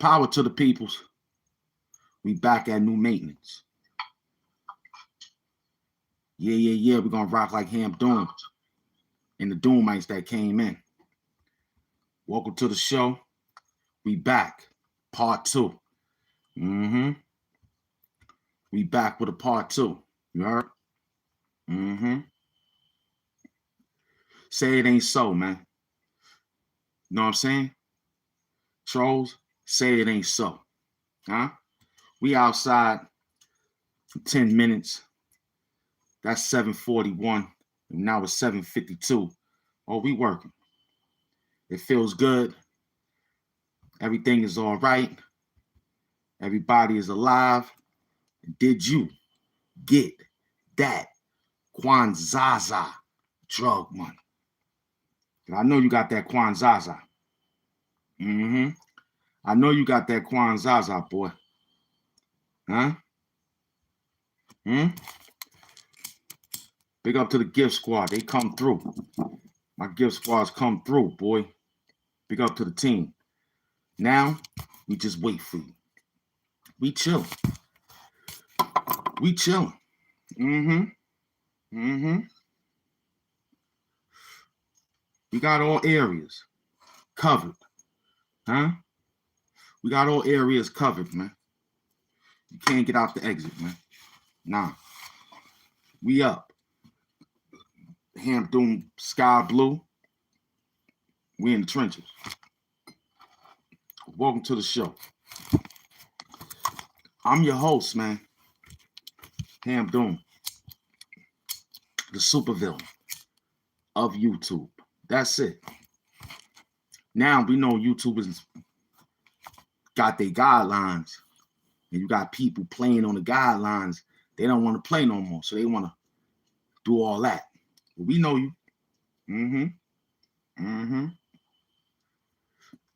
Power to the peoples. We back at new maintenance. Yeah. We're going to rock like HAMP Doom and the Doomites that came in. Welcome to the show. We back. Part 2. We back with a part 2. You heard? Say it ain't so, man. You know what I'm saying? Trolls, say it ain't so. Huh? We outside for 10 minutes. That's 7:41. And now it's 7:52. Oh, we working. It feels good. Everything is all right. Everybody is alive. Did you get that Kwanzaa drug money? I know you got that Kwanzaa. I know you got that Kwanzaa, boy. Huh? Big up to the gift squad. They come through. My gift squads come through, boy. Big up to the team. Now, we just wait for you. We chill. We chilling. We got all areas covered. Huh? We got all areas covered, man. You can't get out the exit, man. Nah. We up. HAMP Doom Sky Blue. We in the trenches. Welcome to the show. I'm your host, man. HAMP Doom, the supervillain of YouTube. That's it. Now we know YouTubers got their guidelines, and you got people playing on the guidelines. They don't want to play no more, so they want to do all that. But we know you.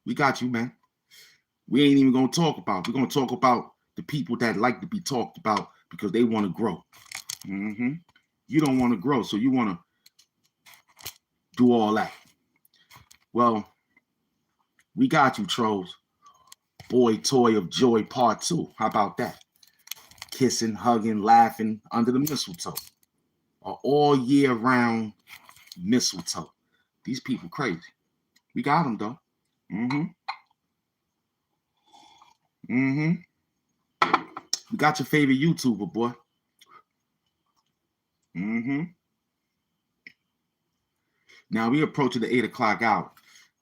We got you, man. We ain't even gonna talk about. We're gonna talk about the people that like to be talked about because they want to grow. You don't want to grow, so you want to do all that. Well, we got you, trolls. Boy Toy of Joy Part 2. How about that? Kissing, hugging, laughing under the mistletoe. An all year round mistletoe. These people crazy. We got them though. We got your favorite YouTuber, boy. Now we approaching the 8 o'clock hour.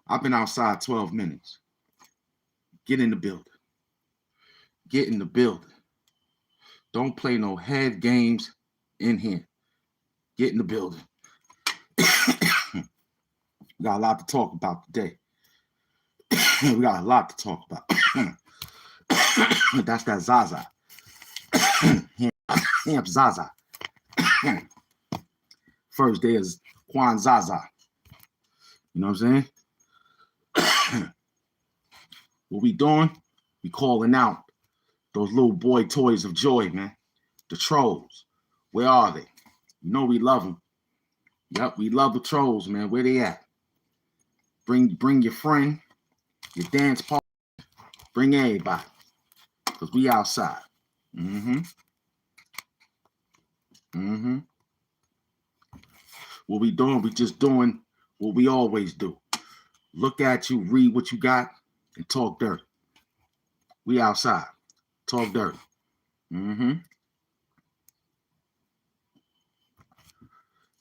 I've been outside 12 minutes. Get in the building. Get in the building. Don't play no head games in here. Get in the building. We got a lot to talk about today. We got a lot to talk about. That's that Zaza. Hamp Zaza. First day is Quan Zaza. You know what I'm saying? What we doing? We calling out those little boy toys of joy, man. The trolls. Where are they? You know we love them. Yep, we love the trolls, man. Where they at? Bring your friend, your dance partner. Bring everybody. Because we outside. What we doing? We just doing what we always do. Look at you, read what you got, and talk dirt. We outside. Talk dirt.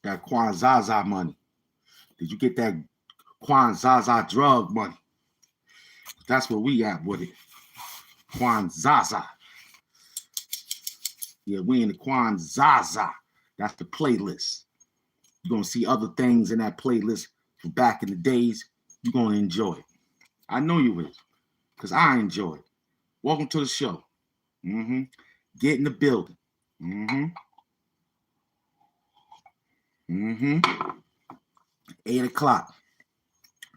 That Quan Zaza money. Did you get that Quan Zaza drug money? That's where we at with it. Quan Zaza. Yeah, we in the Quan Zaza. That's the playlist. You're going to see other things in that playlist from back in the days. You're going to enjoy it. I know you will, because I enjoy it. Welcome to the show. Get in the building. 8 o'clock.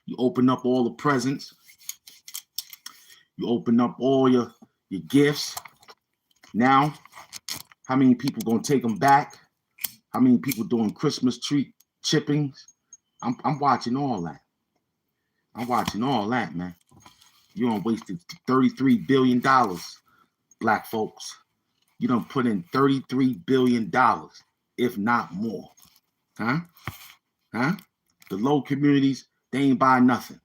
You open up all the presents. You open up all your gifts. Now, how many people going to take them back? How many people doing Christmas tree chippings? I'm watching all that. I'm watching all that, man. You done wasted $33 billion, black folks. You done put in $33 billion, if not more. Huh? The low communities, they ain't buy nothing.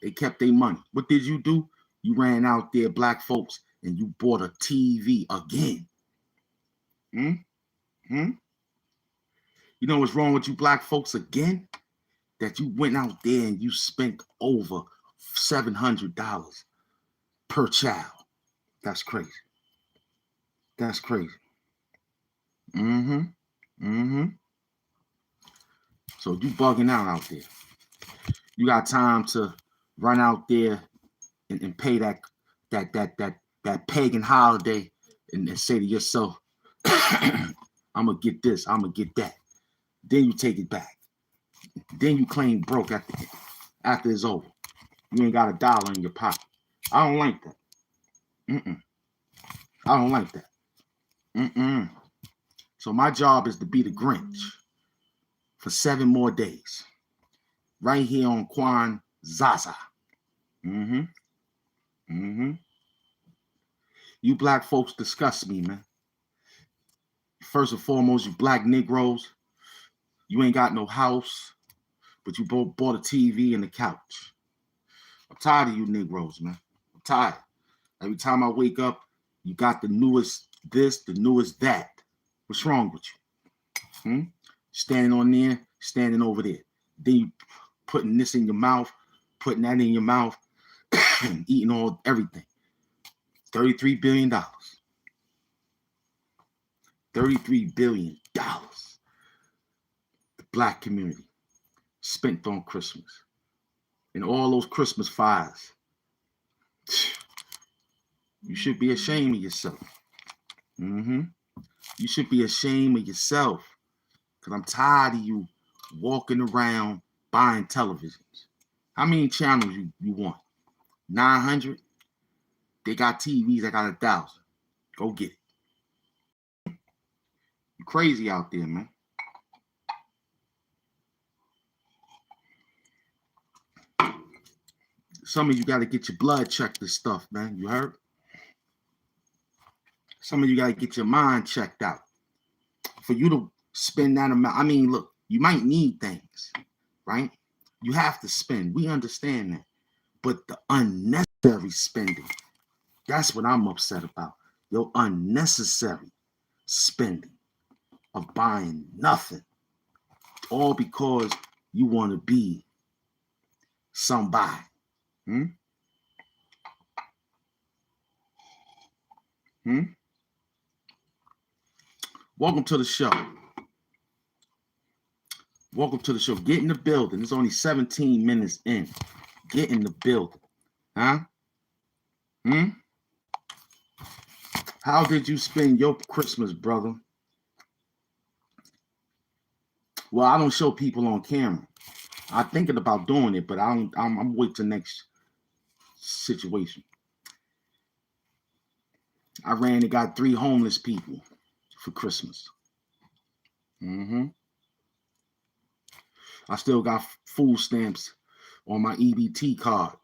They kept their money. What did you do? You ran out there, black folks, and you bought a TV again. You know what's wrong with you black folks again? That you went out there and you spent over $700 per child. That's crazy. That's crazy. So you bugging out there. You got time to run out there and pay that pagan holiday and say to yourself, I'm gonna get this, I'm gonna get that. Then you take it back. Then you claim broke after it's over. You ain't got $1 in your pocket. I don't like that. I don't like that. So my job is to be the Grinch for 7 more days. Right here on Quan Zaza. You black folks disgust me, man. First and foremost, you black Negroes, you ain't got no house, but you both bought a TV and a couch. I'm tired of you Negroes, man. I'm tired. Every time I wake up, you got the newest this, the newest that. What's wrong with you? Standing on there, standing over there. Then you putting this in your mouth, putting that in your mouth. eating all everything. $33 billion. $33 billion. The black community spent on Christmas. And all those Christmas fires. You should be ashamed of yourself. You should be ashamed of yourself. Because I'm tired of you walking around buying televisions. How many channels you want? 900? They got TVs that got 1,000. Go get it. You crazy out there, man. Some of you got to get your blood checked and stuff, man. You heard? Some of you got to get your mind checked out. For you to spend that amount. I mean, look, you might need things, right? You have to spend. We understand that. But the unnecessary spending, that's what I'm upset about. Your unnecessary spending of buying nothing. All because you want to be somebody. Welcome to the show. Welcome to the show. Get in the building. It's only 17 minutes in. Get in the building. Huh? How did you spend your Christmas, brother? Well, I don't show people on camera. I'm thinking about doing it, but I'm waiting till next situation. I ran and got 3 homeless people for Christmas. I still got food stamps on my EBT card.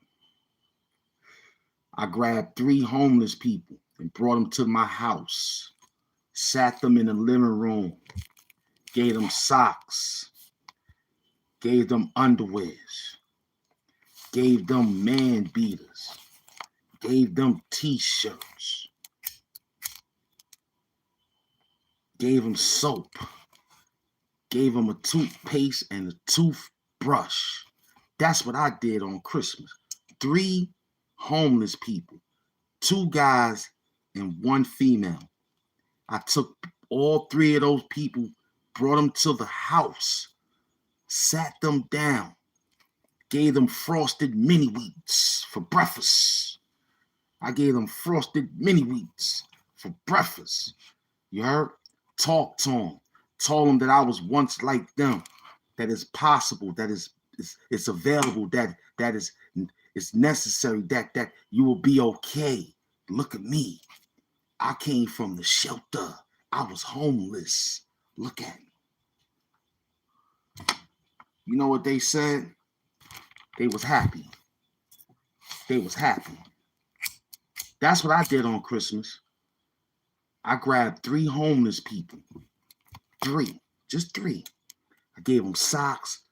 I grabbed 3 homeless people and brought them to my house, sat them in the living room, gave them socks, gave them underwears, gave them man beaters, gave them t-shirts, gave them soap, gave them a toothpaste and a toothbrush. That's what I did on Christmas. 3 homeless people, 2 guys and 1 female. I took all 3 of those people, brought them to the house, sat them down, gave them frosted mini wheats for breakfast. I gave them frosted mini wheats for breakfast. You heard? Talked to them. Told them that I was once like them, that it's possible, that it's available, that it's necessary, that you will be okay. Look at me. I came from the shelter. I was homeless. Look at me. You know what they said? They was happy. They was happy. That's what I did on Christmas. I grabbed 3 homeless people. 3. Just 3. I gave them socks,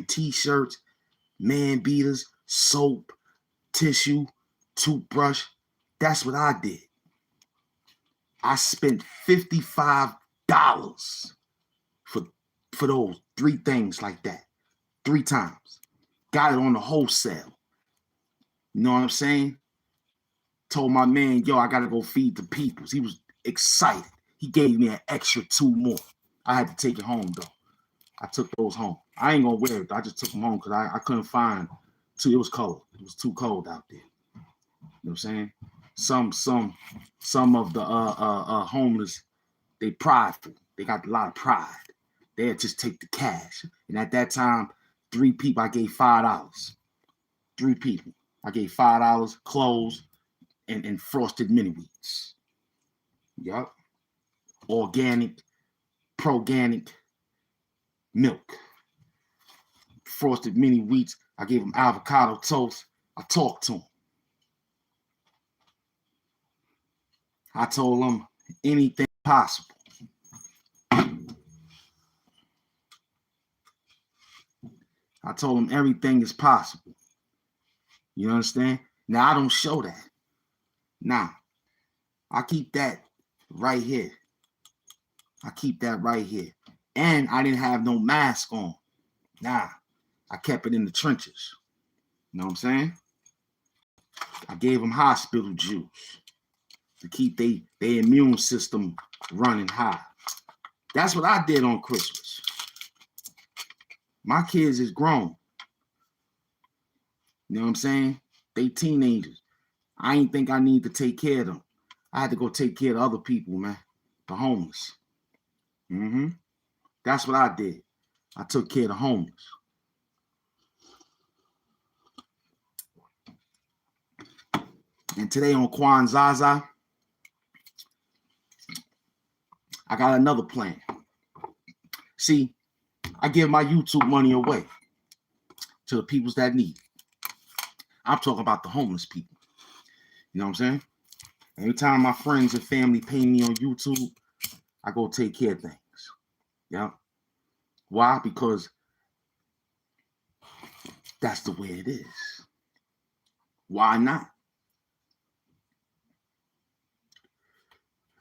t-shirts, man beaters, soap, tissue, toothbrush. That's what I did. I spent $55 for those 3 things like that. 3 times. Got it on the wholesale. You know what I'm saying? Told my man, yo, I got to go feed the peoples. He was excited. He gave me an extra 2 more. I had to take it home, though. I took those home. I ain't going to wear it. I just took them home because I couldn't find 2. It was cold. It was too cold out there. You know what I'm saying? Some of the homeless, they prideful. They got a lot of pride. They'll just take the cash. And at that time, 3 people, I gave $5. 3 people. I gave $5, clothes, and frosted mini wheats. Yup. Organic, organic milk. Frosted mini wheats. I gave them avocado toast. I talked to them. I told them anything possible. I told them everything is possible. You understand? Now, I don't show that. Nah. I keep that right here. I keep that right here. And I didn't have no mask on. Nah. I kept it in the trenches. You know what I'm saying? I gave them hospital juice to keep their immune system running high. That's what I did on Christmas. My kids is grown. You know what I'm saying? They teenagers. I ain't think I need to take care of them. I had to go take care of other people, man. The homeless. That's what I did. I took care of the homeless. And today on Kwanzaa, I got another plan. See, I give my YouTube money away to the peoples that need it. I'm talking about the homeless people. You know what I'm saying? Every time my friends and family pay me on YouTube, I go take care of things. Yeah. Why? Because that's the way it is. Why not?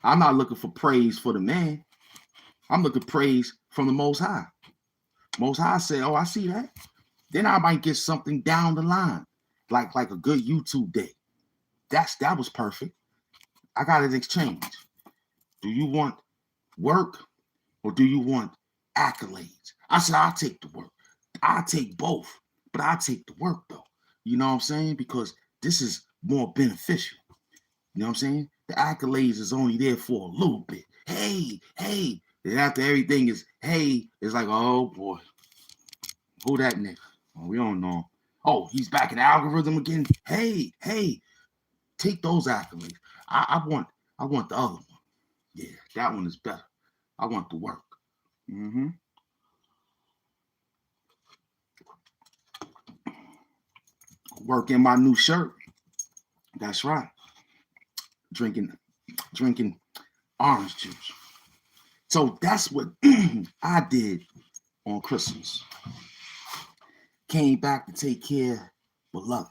I'm not looking for praise for the man. I'm looking for praise from the Most High. Most High say, oh, I see that. Then I might get something down the line, like a good YouTube day. That was perfect. I got an exchange. Do you want work or do you want accolades? I said, I'll take the work. I'll take both, but I'll take the work though. You know what I'm saying? Because this is more beneficial. You know what I'm saying? The accolades is only there for a little bit. Hey. And after everything is, hey, it's like, oh boy, who that nigga? Oh, we don't know. Oh, he's back in the algorithm again. Hey, take those accolades. I want the other one. Yeah, that one is better. I want the work. Work in my new shirt. That's right. Drinking orange juice. So that's what I did on Christmas. Came back to take care of beloved.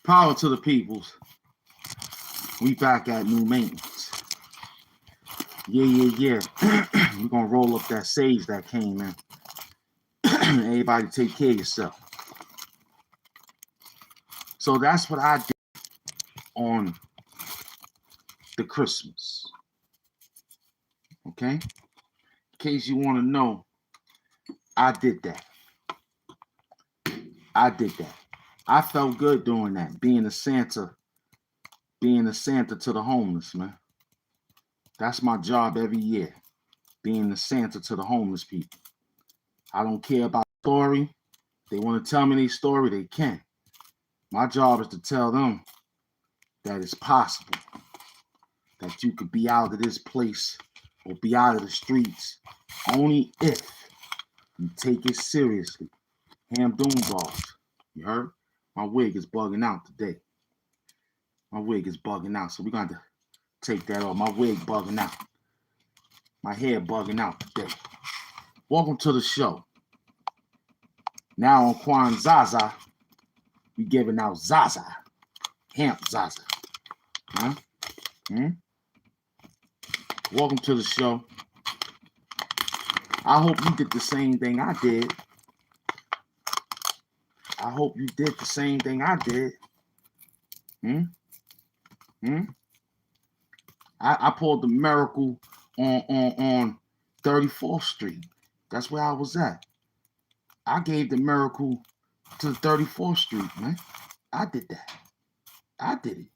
Power to the peoples. We back at new maintenance. Yeah. We're gonna roll up that sage that came in. Everybody take care of yourself. So that's what I did on the Christmas. Okay? In case you want to know, I did that. I felt good doing that, being a Santa to the homeless, man. That's my job every year, being the Santa to the homeless people. I don't care about the story. They want to tell me their story, they can. My job is to tell them that it's possible, that you could be out of this place or be out of the streets only if you take it seriously. Ham Doom Dogs, you heard? My wig is bugging out today. My wig is bugging out, so we're going to take that off. My wig bugging out. My hair bugging out today. Welcome to the show. Now on Kwanzaa, we giving out Zaza. HAMP Zaza. Huh? Welcome to the show. I hope you did the same thing I did. I hope you did the same thing I did. I pulled the miracle on 34th Street. That's where I was at. I gave the miracle to 34th Street, man. I did that. I did it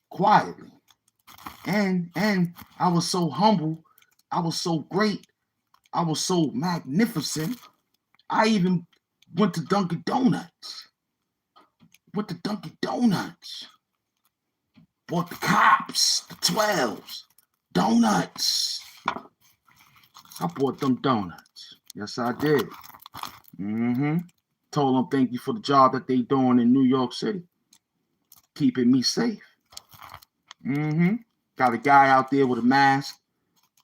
quietly. And I was so humble. I was so great. I was so magnificent. I even went to Dunkin' Donuts. Bought the cops, the 12s, donuts. I bought them donuts. Yes, I did. Told them thank you for the job that they doing in New York City. Keeping me safe. Got a guy out there with a mask,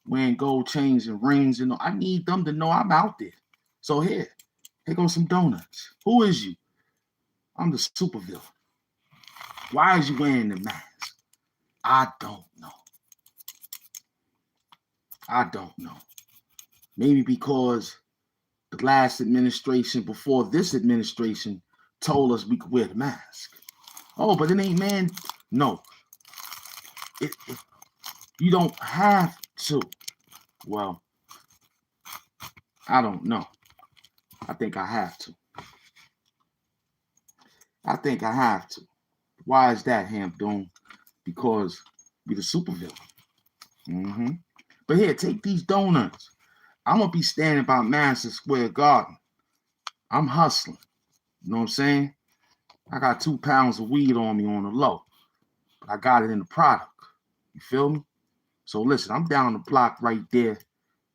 wearing gold chains and rings. And I need them to know I'm out there. So here goes some donuts. Who is you? I'm the supervillain. Why is you wearing the mask? I don't know. Maybe because the last administration before this administration told us we could wear the mask. Oh, but it ain't man. No. You don't have to. Well, I don't know. I think I have to. Why is that, Hamp Doom? Because we the supervillain. But here, take these donuts. I'm going to be standing by Madison Square Garden. I'm hustling. You know what I'm saying? I got 2 pounds of weed on me on the low. But I got it in the product. You feel me? So listen, I'm down the block right there.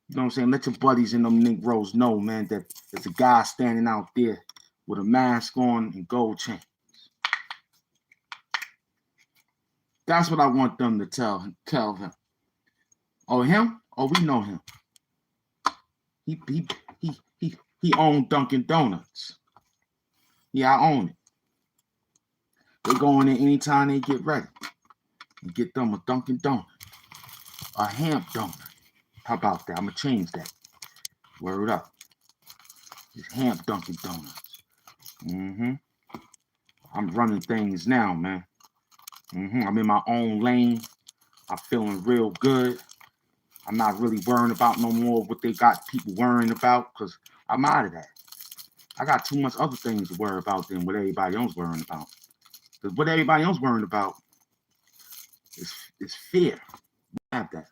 You know what I'm saying? Let your buddies and them Negroes know, man, that there's a guy standing out there with a mask on and gold chains. That's what I want them to tell him. Oh, him? Oh, we know him. He owned Dunkin' Donuts. Yeah, I own it. They go in there anytime they get ready and get them a Dunkin' Donut, a HAMP donut. How about that? I'm gonna change that. Word up. It's HAMP Dunkin' Donuts. I'm running things now, man. I'm in my own lane. I'm feeling real good. I'm not really worrying about no more what they got people worrying about, because I'm out of that. I got too much other things to worry about than what everybody else worrying about. Because what everybody else worrying about is fear. We don't have that.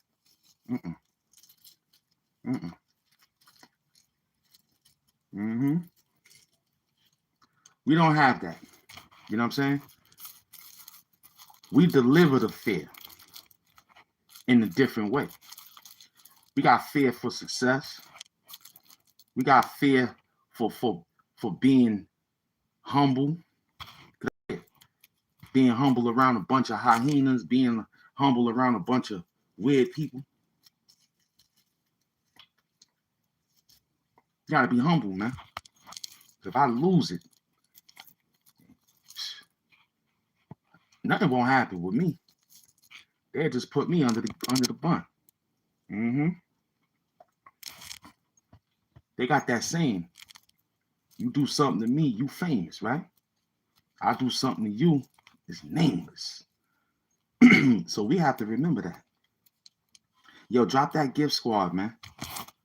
We don't have that. You know what I'm saying? We deliver the fear in a different way. We got fear for success. We got fear for being humble. Being humble around a bunch of hyenas, being humble around a bunch of weird people. You gotta be humble, man. If I lose it, nothing won't happen with me. They'll just put me under the bun. They got that saying, you do something to me, you famous, right? I do something to you, it's nameless. So we have to remember that. Yo, drop that gift squad, man.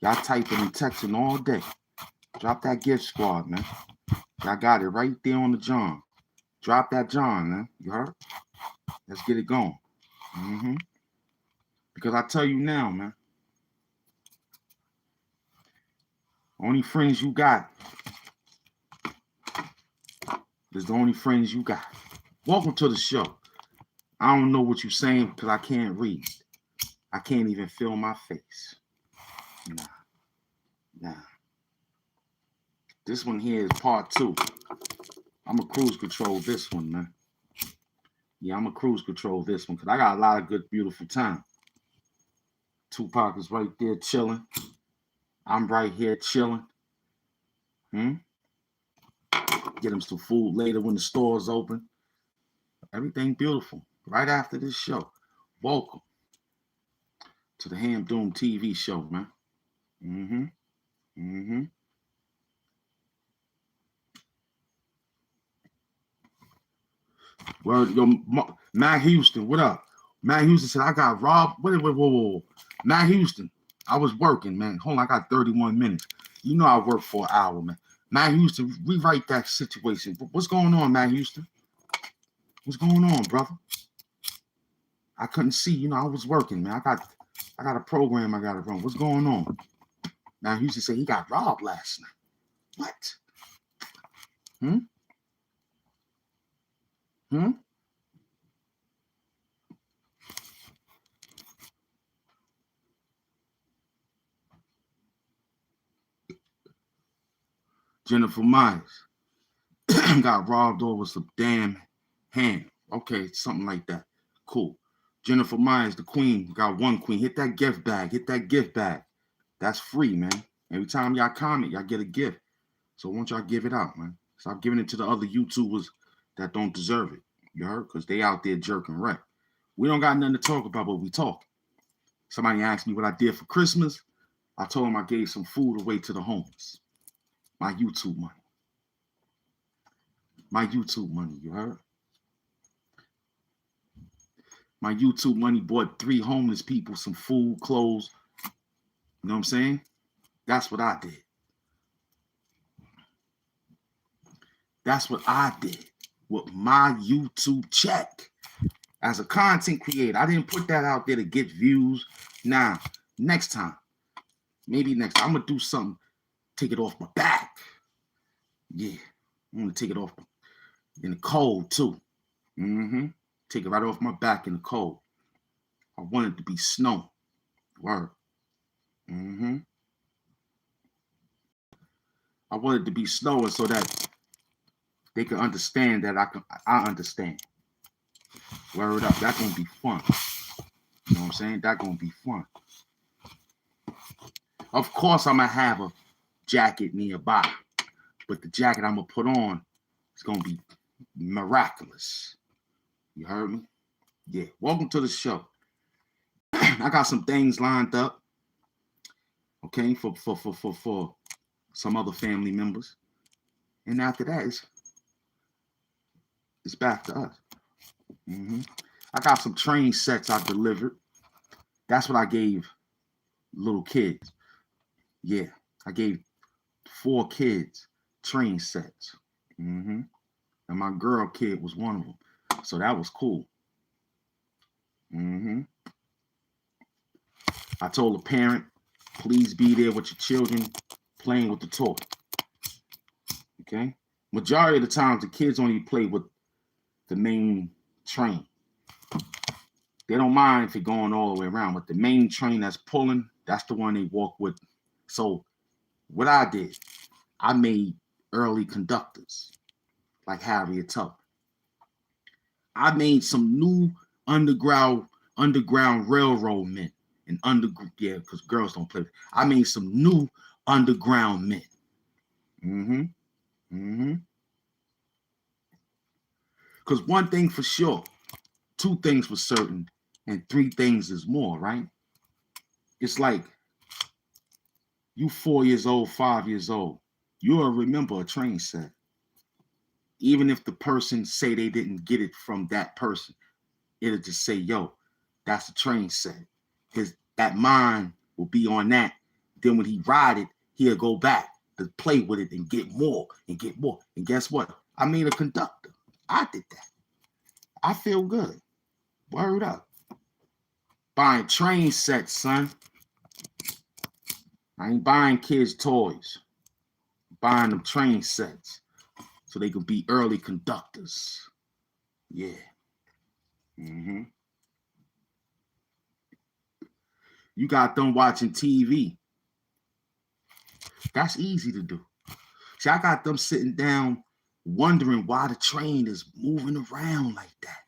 Y'all typing and texting all day. Drop that gift squad, man. Y'all got it right there on the John. Drop that John, man. You heard? Let's get it going. Because I tell you now, man. Only friends you got is the only friends you got. Welcome to the show. I don't know what you're saying because I can't read. I can't even feel my face. Nah. This one here is part 2. I'm going to cruise control this one, man. Yeah, I'm going to cruise control this one because I got a lot of good, beautiful time. Tupac is right there chilling. I'm right here chilling. Get him some food later when the store's open. Everything beautiful. Right after this show. Welcome to the Hamp Doom TV show, man. Well, yo, Matt Houston, what up? Matt Houston said, I got robbed. Whoa. Matt Houston, I was working, man. Hold on, I got 31 minutes. You know I work for an hour, man. Matt Houston, rewrite that situation. What's going on, Matt Houston? What's going on, brother? I couldn't see. You know, I was working, man. I got a program I got to run. What's going on? Matt Houston said he got robbed last night. What? Jennifer Myers got robbed over some damn ham. Okay, something like that. Cool. Jennifer Myers, the queen, got one queen. Hit that gift bag. Hit that gift bag. That's free, man. Every time y'all comment, y'all get a gift. So why don't y'all give it out, man? Stop giving it to the other YouTubers that don't deserve it. You heard? Because they out there jerking right. We don't got nothing to talk about, but we talk. Somebody asked me what I did for Christmas. I told them I gave some food away to the homeless. My YouTube money. My YouTube money, you heard? My YouTube money bought 3 homeless people some food, clothes. You know what I'm saying? That's what I did. That's what I did with my YouTube check. As a content creator, I didn't put that out there to get views. Nah, next time. Maybe next time. I'm going to do something. Take it off my back. Yeah. I'm going to take it off in the cold, too. Take it right off my back in the cold. I want it to be snow. Word. I want it to be snowing so that they can understand that I understand. Word up. That's going to be fun. You know what I'm saying? That's going to be fun. Of course, I'm going to have a jacket nearby. But the jacket I'm going to put on is going to be miraculous. You heard me? Yeah. Welcome to the show. I got some things lined up. Okay, for some other family members. And after that, it's back to us. I got some train sets I delivered. That's what I gave little kids. Yeah, I gave 4 kids train sets. And my girl kid was one of them. So that was cool. I told the parent, please be there with your children playing with the toy. Okay? Majority of the times, the kids only play with the main train. They don't mind if it's going all the way around, but the main train that's pulling, that's the one they walk with. So what I did, I made early conductors like Harriet Tubman. I made some new underground railroad men and because girls don't play. I made some new underground men. Because one thing for sure, 2 things for certain, and 3 things is more, right? It's like you 4 years old, 5 years old, you'll remember a train set. Even if the person say they didn't get it from that person, it'll just say, yo, that's a train set. That mind will be on that. Then when he ride it, he'll go back to play with it and get more and get more. And guess what? I made a conductor. I did that. I feel good. Word up. Buying train sets, son. I ain't buying kids' toys. I'm buying them train sets so they can be early conductors. Yeah. You got them watching TV. That's easy to do. See, I got them sitting down wondering why the train is moving around like that.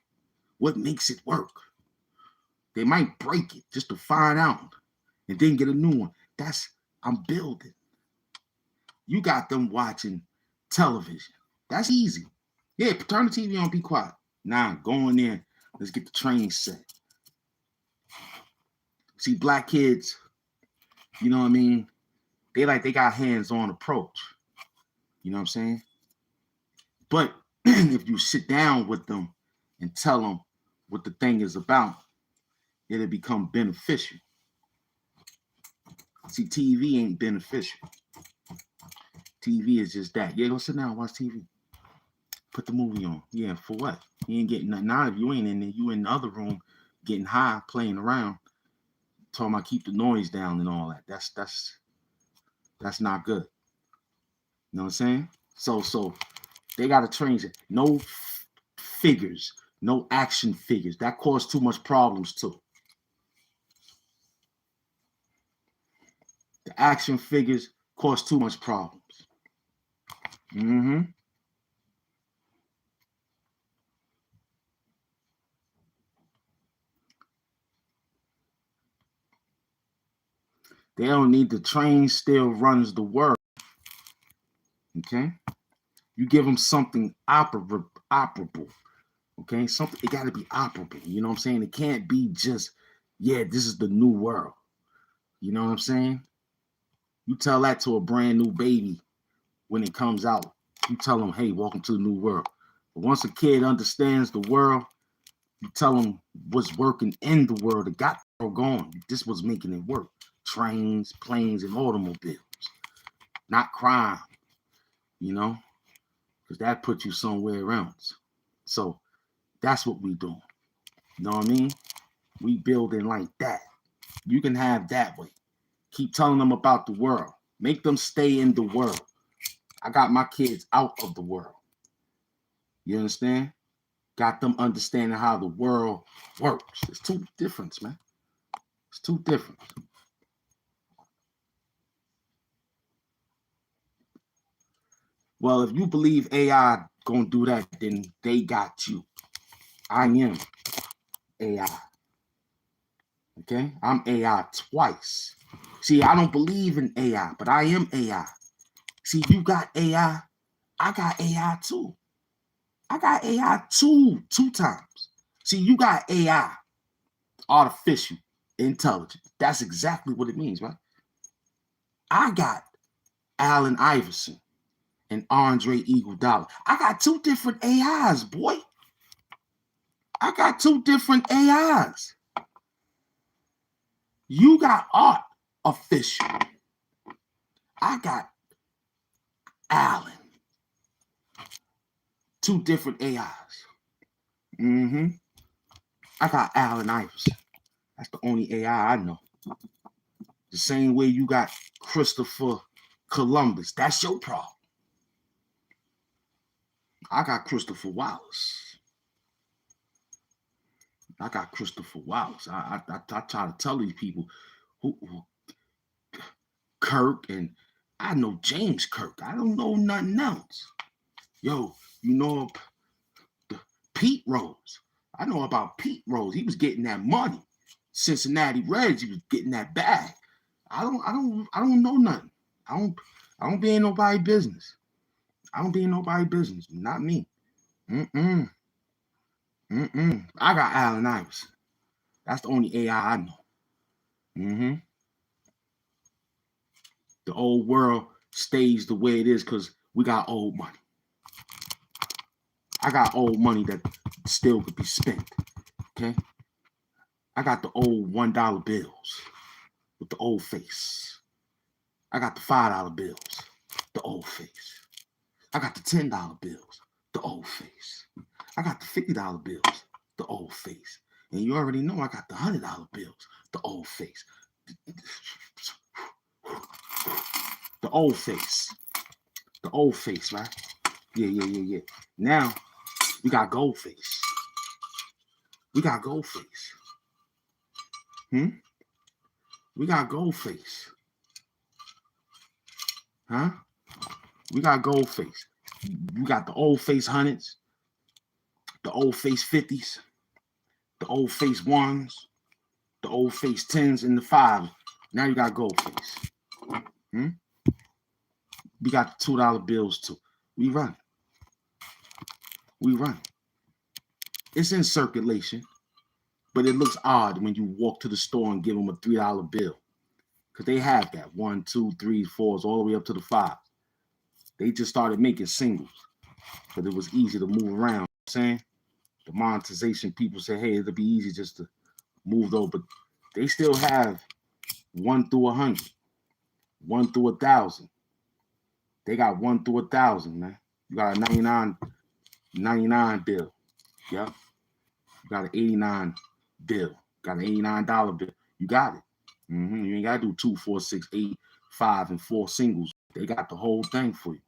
What makes it work? They might break it just to find out and then get a new one. I'm building. You got them watching television. That's easy. Yeah, turn the TV on, be quiet. Nah, go in there. Let's get the train set. See, black kids, you know what I mean? They got hands-on approach. You know what I'm saying? But if you sit down with them and tell them what the thing is about, it'll become beneficial. See, TV ain't beneficial. TV is just that. Yeah, go sit down, watch TV. Put the movie on. Yeah, for what? You ain't getting nothing out of it. You ain't in there. You in the other room getting high, playing around, talking about keep the noise down and all that. That's not good. You know what I'm saying? So they gotta train it. No figures, no action figures. That cause too much problems too. The action figures cause too much problems. Mm-hmm. They don't need the train still runs the world. Okay? You give them something operable. Okay? Something, it gotta be operable. You know what I'm saying? It can't be just, yeah, this is the new world. You know what I'm saying? You tell that to a brand new baby when it comes out. You tell them, hey, welcome to the new world. But once a kid understands the world, you tell them what's working in the world. It got the world going. This was making it work. Trains, planes, and automobiles. Not crime, you know, because that puts you somewhere else. So that's what we doing. You know what I mean? We building like that. You can have that way. Keep telling them about the world. Make them stay in the world. I got my kids out of the world. You understand? Got them understanding how the world works. It's two different, man. It's two different. Well, if you believe AI gonna do that, then they got you. I am AI. Okay? I'm AI twice. See, I don't believe in AI, but I am AI. See, you got AI. I got AI too. I got AI two times. See, you got AI, artificial intelligence. That's exactly what it means, right? I got Allen Iverson and Andre Iguodala. I got two different AIs, boy. I got two different AIs. You got art official. I got Allen. Two different AIs. Mm-hmm. I got Allen Iverson. That's the only AI I know. The same way you got Christopher Columbus. That's your problem. I got Christopher Wallace. I got Christopher Wallace. I try to tell these people who Kirk, and I know James Kirk. I don't know nothing else. Yo, you know Pete Rose. I know about Pete Rose. He was getting that money. Cincinnati Reds, he was getting that bag. I don't know nothing. I don't be in nobody's business. I don't be in nobody's business. Not me. I got Allen Iverson. That's the only AI I know. The old world stays the way it is because we got old money. I got old money that still could be spent. Okay? I got the old $1 bills with the old face. I got the $5 bills, the old face. I got the $10 bills, the old face. I got the $50 bills, the old face. And you already know I got the $100 bills, the old face. The old face. The old face, right? Yeah. Now, we got gold face. We got gold face. We got gold face. Huh? We got gold face. You got the old face hundreds, the old face 50s, the old face ones, the old face 10s, and the 5s. Now you got gold face. We got the $2 bills too. We run. It's in circulation, but it looks odd when you walk to the store and give them a $3 bill. Because they have that 1, 2, 3, 4s, all the way up to the 5s. They just started making singles because it was easy to move around. You know what I'm saying? The monetization people say, hey, it'll be easy just to move those, but they still have 1 through 100, 1 through 1,000. They got 1 through 1,000, man. You got a 99 bill. Yeah. You got an 89 bill. Got an $89 bill. You got it. You ain't got to do 2, 4, 6, 8, 5, and 4 singles. They got the whole thing for you.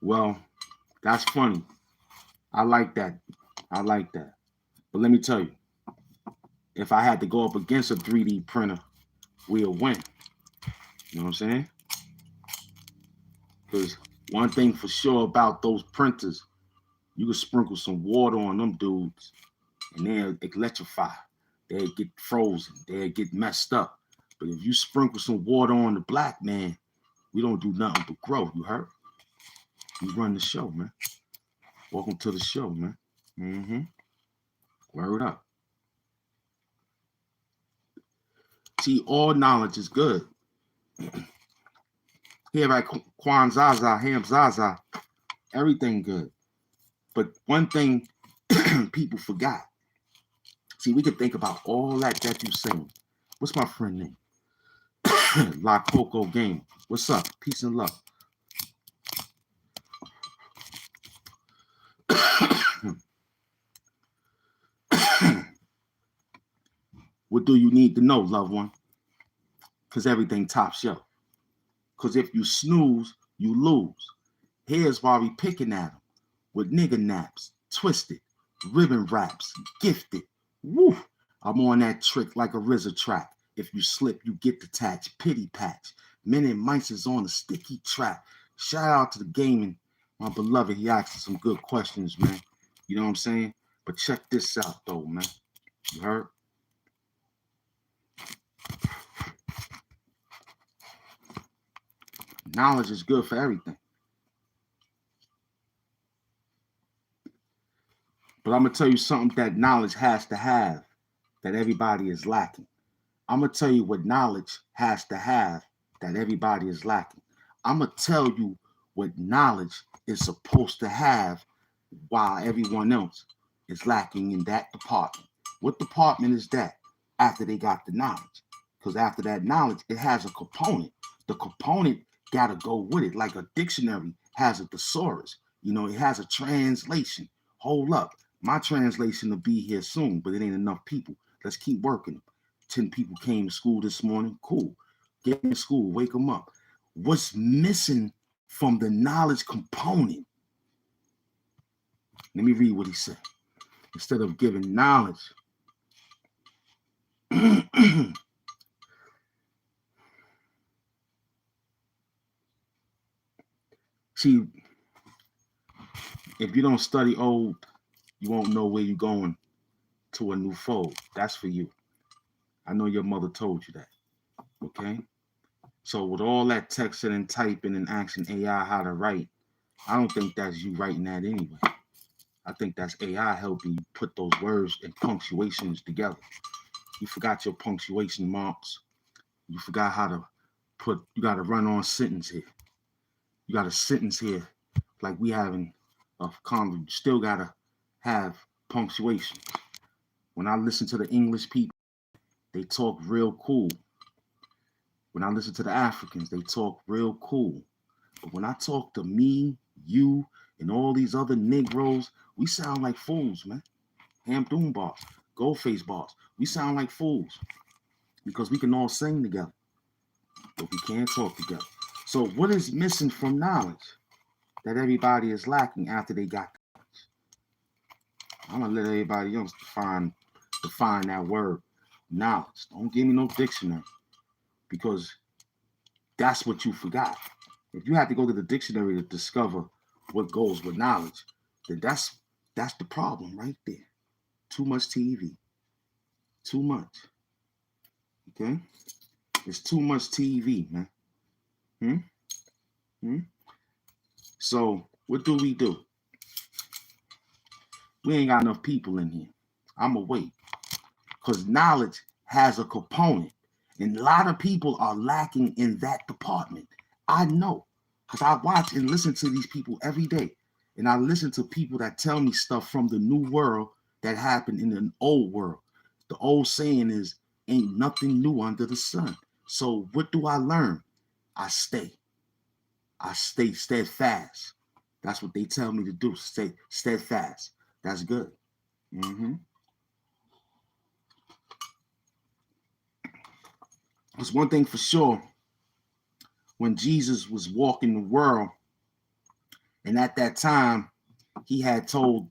Well, that's funny. I like that. But let me tell you, if I had to go up against a 3D printer, we'll win. You know what I'm saying? Because one thing for sure about those printers, you can sprinkle some water on them dudes and they'll electrify. They'll get frozen. They'll get messed up. But if you sprinkle some water on the black man, we don't do nothing but grow. You heard? We run the show, man. Welcome to the show, man. Word up. See, all knowledge is good. Here at Quan Zaza, Ham Zaza, everything good. But one thing people forgot. See, we could think about all that you saying. What's my friend name? La Coco Game. What's up? Peace and love. What do you need to know, loved one? Because everything top shelf. Because if you snooze, you lose. Here's why we picking at them with nigga naps, twisted, ribbon wraps, gifted. Woo! I'm on that trick like a RZA track. If you slip, you get detached. Pity patch. Men and mice is on a sticky trap. Shout out to the gaming. My beloved, he asked some good questions, man. You know what I'm saying? But check this out, though, man. You heard? Knowledge is good for everything. But I'm going to tell you something that knowledge has to have that everybody is lacking. I'm going to tell you what knowledge has to have that everybody is lacking. I'm going to tell you what knowledge is supposed to have while everyone else is lacking in that department. What department is that after they got the knowledge? Because after that knowledge, it has a component. The component got to go with it, like a dictionary has a thesaurus. You know, it has a translation. Hold up. My translation will be here soon, but it ain't enough people. Let's keep working. 10 people came to school this morning. Cool. Get in school. Wake them up. What's missing from the knowledge component? Let me read what he said. Instead of giving knowledge, see, if you don't study old, you won't know where you're going to a new fold. That's for you. I know your mother told you that. Okay? So with all that texting and typing and asking AI how to write, I don't think that's you writing that anyway. I think that's AI helping you put those words and punctuations together. You forgot your punctuation marks. You forgot how to you got to run on sentence here. You got a sentence here like we having a conversation. You still got to have punctuation. When I listen to the English people, they talk real cool. When I listen to the Africans, they talk real cool. But when I talk to me, you, and all these other Negroes, we sound like fools, man. Ham Doom bars, Goldface bars. We sound like fools because we can all sing together, but we can't talk together. So what is missing from knowledge that everybody is lacking after they got knowledge? I'm going to let everybody else define that word, knowledge. Don't give me no dictionary because that's what you forgot. If you had to go to the dictionary to discover what goes with knowledge, then that's the problem right there. Too much TV. Too much. Okay? It's too much TV, man. So what do? We ain't got enough people in here. I'ma wait. Because knowledge has a component. And a lot of people are lacking in that department. I know. Because I watch and listen to these people every day. And I listen to people that tell me stuff from the new world that happened in the old world. The old saying is, ain't nothing new under the sun. So what do I learn? I stay steadfast. That's what they tell me to do. Stay steadfast. That's good. There's one thing for sure. When Jesus was walking the world, and at that time, he had told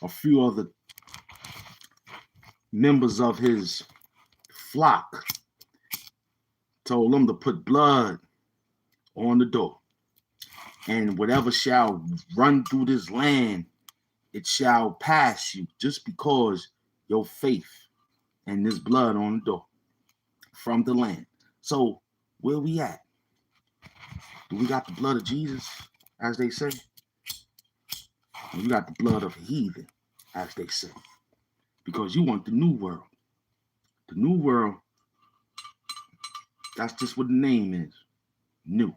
a few other members of his flock, told them to put blood on the door. And whatever shall run through this land, it shall pass you, just because your faith and this blood on the door from the land. So where we at? Do we got the blood of Jesus, as they say? Or you got the blood of a heathen, as they say? Because you want the new world. The new world, that's just what the name is. New.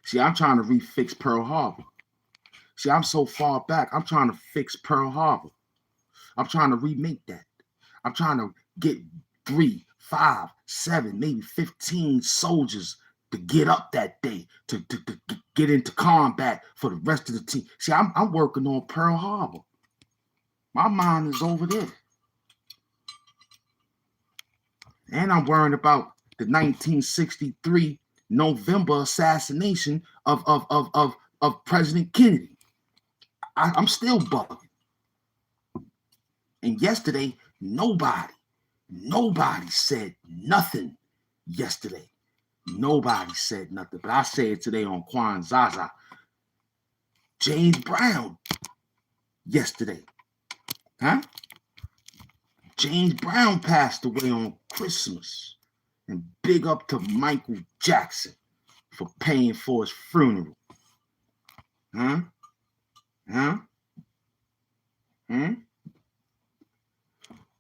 See, I'm trying to refix Pearl Harbor. See, I'm so far back. I'm trying to fix Pearl Harbor. I'm trying to remake that. I'm trying to get 3, 5, 7, maybe 15 soldiers to get up that day, to get into combat for the rest of the team. See, I'm working on Pearl Harbor. My mind is over there. And I'm worrying about the 1963 November assassination of President Kennedy. I'm still bugging. And yesterday, nobody said nothing yesterday. Nobody said nothing. But I say it today on Kwan Zaza. James Brown yesterday. James Brown passed away on Christmas. And big up to Michael Jackson for paying for his funeral.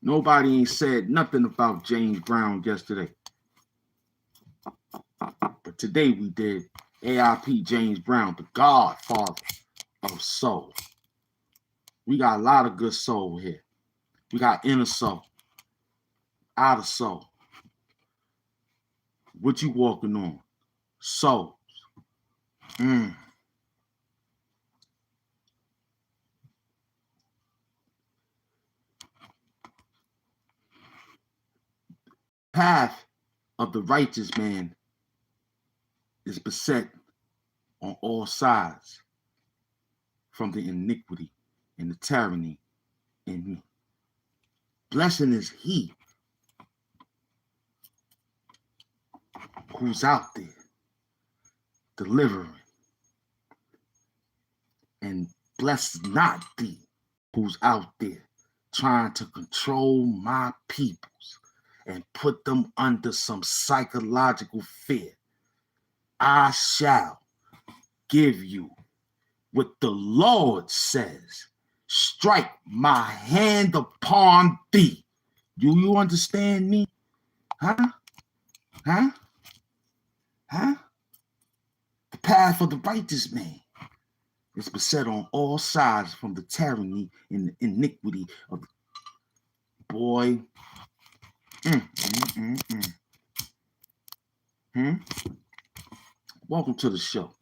Nobody ain't said nothing about James Brown yesterday. But today we did. AIP James Brown, the godfather of soul. We got a lot of good soul here. We got inner soul, outer soul. What you walking on? Souls. Path of the righteous man is beset on all sides from the iniquity and the tyranny in me. Blessing is he who's out there delivering, and blessed not thee who's out there trying to control my peoples and put them under some psychological fear. I shall give you what the Lord says. Strike my hand upon thee. Do you understand me? The path of the righteous man is beset on all sides from the tyranny and the iniquity of the boy. Welcome to the show.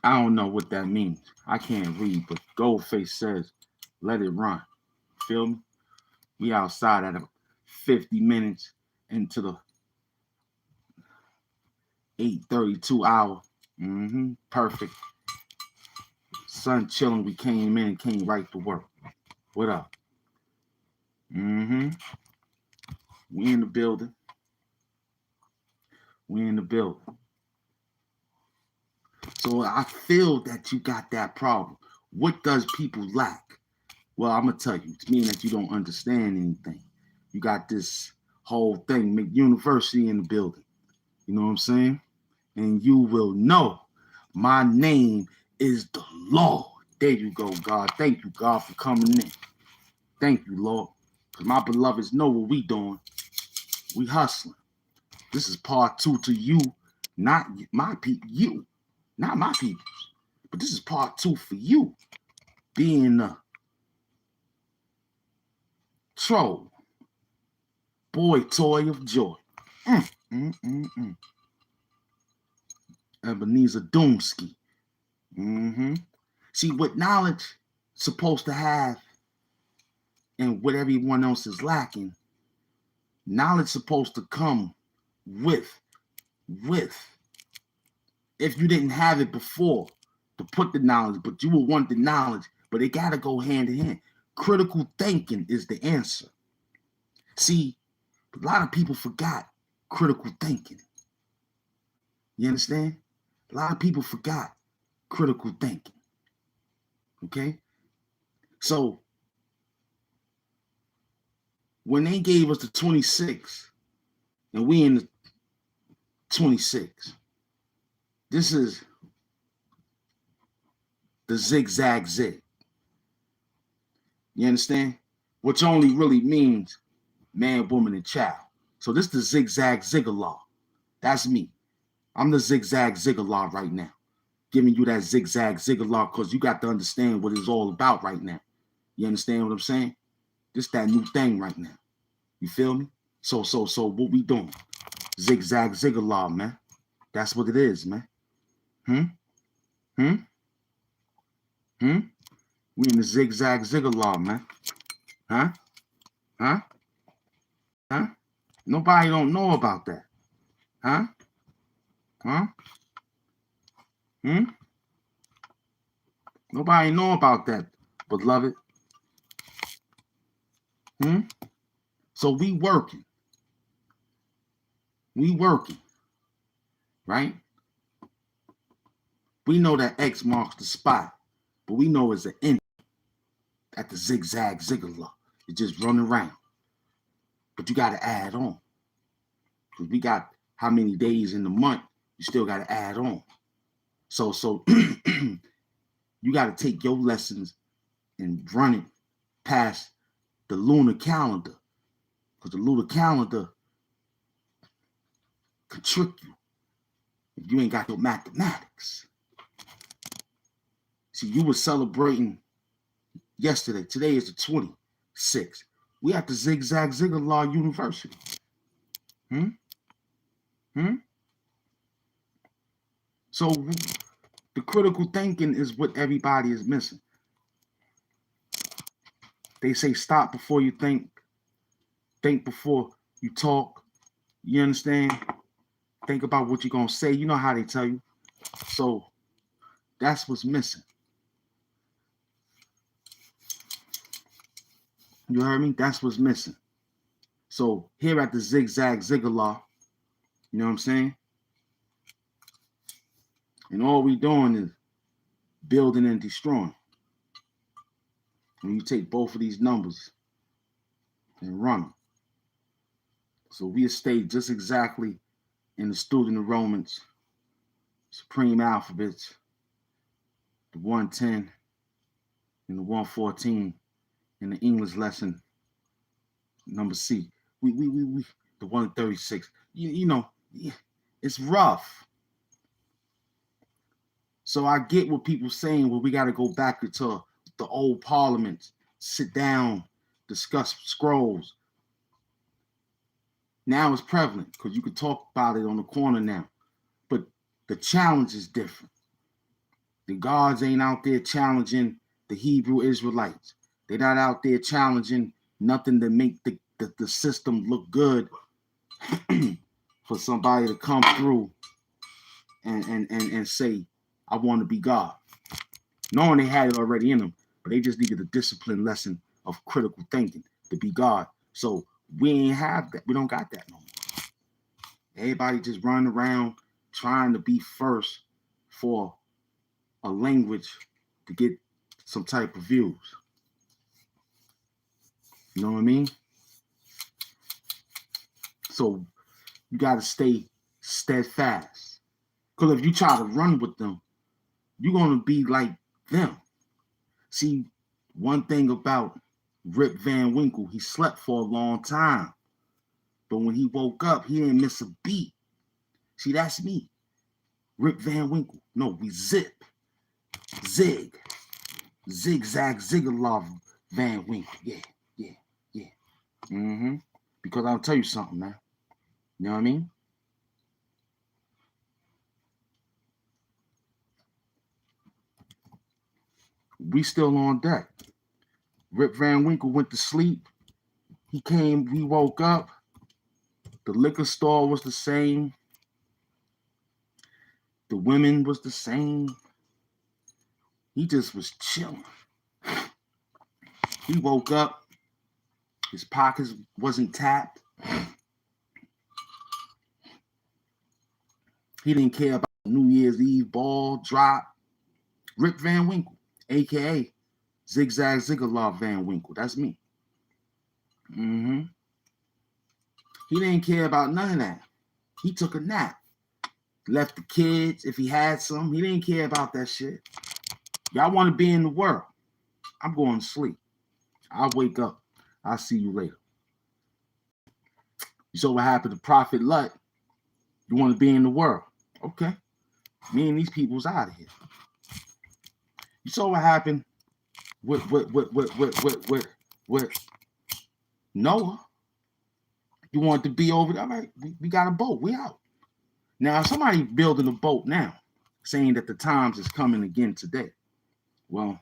I don't know what that means. I can't read, but Goldface says, let it run. Feel me? We outside at 50 minutes into the 8:32 hour. Perfect. Sun chilling. We came in and came right to work. What up? We in the building. So I feel that you got that problem. What does people lack? Well, I'm going to tell you. It's meaning that you don't understand anything. You got this whole thing, McUniversity in the building. You know what I'm saying? and you will know my name is the Lord. There you go, God. Thank you, God, for coming in. Thank you, Lord. Because my beloveds know what we doing. We hustling. This is part 2 to you, not my people. You, not my people. But this is part 2 for you. Being a troll. Boy toy of joy. Ebenezer Doomski. See, what knowledge supposed to have and what everyone else is lacking, knowledge supposed to come with. If you didn't have it before, to put the knowledge, but you will want the knowledge, but it got to go hand in hand. Critical thinking is the answer. See, a lot of people forgot critical thinking. You understand? A lot of people forgot critical thinking. Okay? So, when they gave us the 26, and we in the 26, this is the zigzag zig. You understand? Which only really means man, woman, and child. So this is the zigzag zigger law. That's me. I'm the zigzag zigger law right now. Giving you that zigzag zigger law because you got to understand what it's all about right now. You understand what I'm saying? This that new thing right now. You feel me? So what we doing? Zigzag zigger law, man. That's what it is, man. We in the zigzag zigger law, man. Huh? Nobody don't know about that. Nobody know about that, beloved. So we working, right? We know that X marks the spot, but we know it's an end at the zigzag zigger law. It's just running around. But you got to add on. Because we got how many days in the month, you still got to add on. So you got to take your lessons and run it past the lunar calendar. Because the lunar calendar could trick you if you ain't got no mathematics. See, you were celebrating yesterday. Today is the 26th. We at the Zigzag Zigger Law University. So the critical thinking is what everybody is missing. They say stop before you think before you talk. You understand? Think about what you're going to say. You know how they tell you. So that's what's missing. You heard me? That's what's missing. So here at the Zigzag Zigger Law, you know what I'm saying? And all we doing is building and destroying. When you take both of these numbers and run them. So we stay just exactly in the student enrollments, supreme alphabets, the 110 and the 114 in the English lesson, number C. We the 136. You know, it's rough. So I get what people saying, well, we got to go back to the old parliaments, sit down, discuss scrolls. Now it's prevalent because you can talk about it on the corner now. But the challenge is different. The guards ain't out there challenging the Hebrew Israelites. They're not out there challenging nothing to make the system look good for somebody to come through and say, I want to be God. Knowing they had it already in them, but they just needed a discipline lesson of critical thinking to be God. So we ain't have that. We don't got that no more. Everybody just running around trying to be first for a language to get some type of views. You know what I mean? So you got to stay steadfast Because if you try to run with them, you're going to be like them. See, one thing about Rip Van Winkle, he slept for a long time. But when he woke up, he didn't miss a beat. See, that's me. Rip Van Winkle. No, we zip. Zig. Zigzag, Zigalov Van Winkle. Yeah. Because I'll tell you something, man. You know what I mean? We still on deck. Rip Van Winkle went to sleep. He woke up. The liquor store was the same. The women was the same. He just was chilling. He woke up. His pockets wasn't tapped. He didn't care about New Year's Eve ball drop. Rip Van Winkle, a.k.a. Zigzag Zigalov Van Winkle. That's me. He didn't care about none of that. He took a nap. Left the kids, if he had some. He didn't care about that shit. Y'all want to be in the world. I'm going to sleep. I'll wake up. I'll see you later. You saw what happened to Prophet Lut. You want to be in the world. Okay. Me and these people's out of here. You saw what happened with Noah. You want to be over there? All right, we got a boat. We out. Now, if somebody building a boat now, saying that the times is coming again today, well,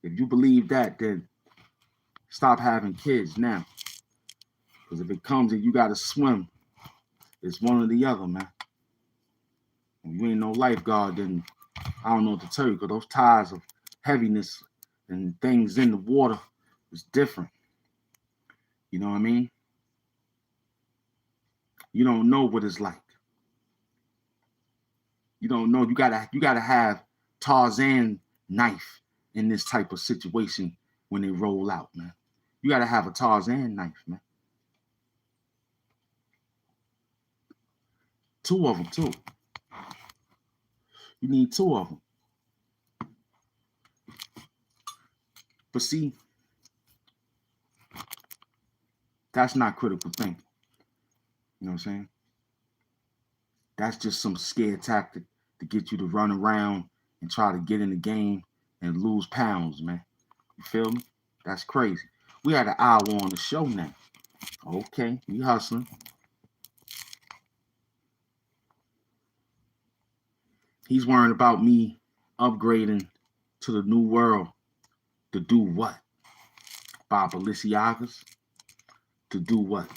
if you believe that, then stop having kids now. Because if it comes and you got to swim, it's one or the other, man. If you ain't no lifeguard, then I don't know what to tell you, because those tides of heaviness and things in the water is different. You know what I mean? You don't know what it's like. You don't know. You gotta have Tarzan knife in this type of situation when they roll out, man. You gotta have a Tarzan knife, man. 2 of them, too. You need 2 of them. But see, that's not critical thinking. You know what I'm saying? That's just some scared tactic to get you to run around and try to get in the game and lose pounds, man. You feel me? That's crazy. We had an hour on the show now. Okay, we hustling. He's worrying about me upgrading to the new world. To do what? Buy Balenciagas? To do what?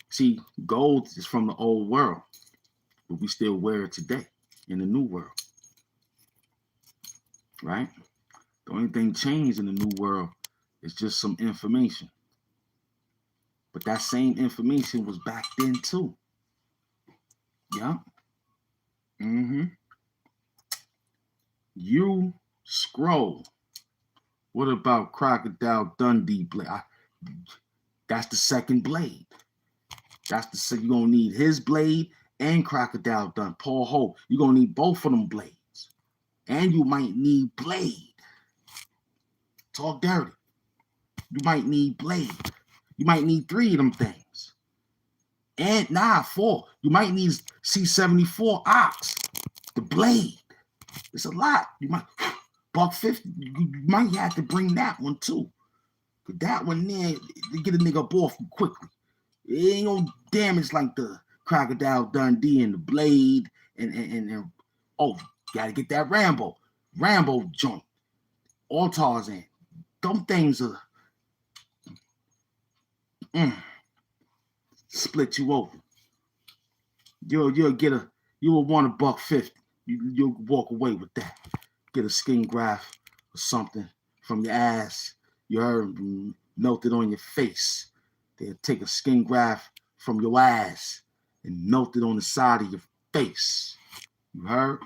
See, gold is from the old world, but we still wear it today in the new world, right? The only thing changed in the new world is just some information. But that same information was back then too. Yeah. You scroll. What about Crocodile Dundee blade? That's the second blade. You're gonna need his blade and Crocodile Dundee. Paul Hope. You're gonna need both of them blades. And you might need blade. Talk dirty. You might need blade. You might need 3 of them things. And 4. You might need C74 ox. The blade. It's a lot. You might $150. You might have to bring that one too. Cause that one there, to get a nigga up off you quickly. It ain't no damage like the Crocodile Dundee and the blade and oh, gotta get that Rambo joint. All Tarzan. Them things are split you open. You'll want $150. You'll walk away with that. Get a skin graft or something from your ass. You heard melted on your face. They'll take a skin graft from your ass and melt it on the side of your face. You heard?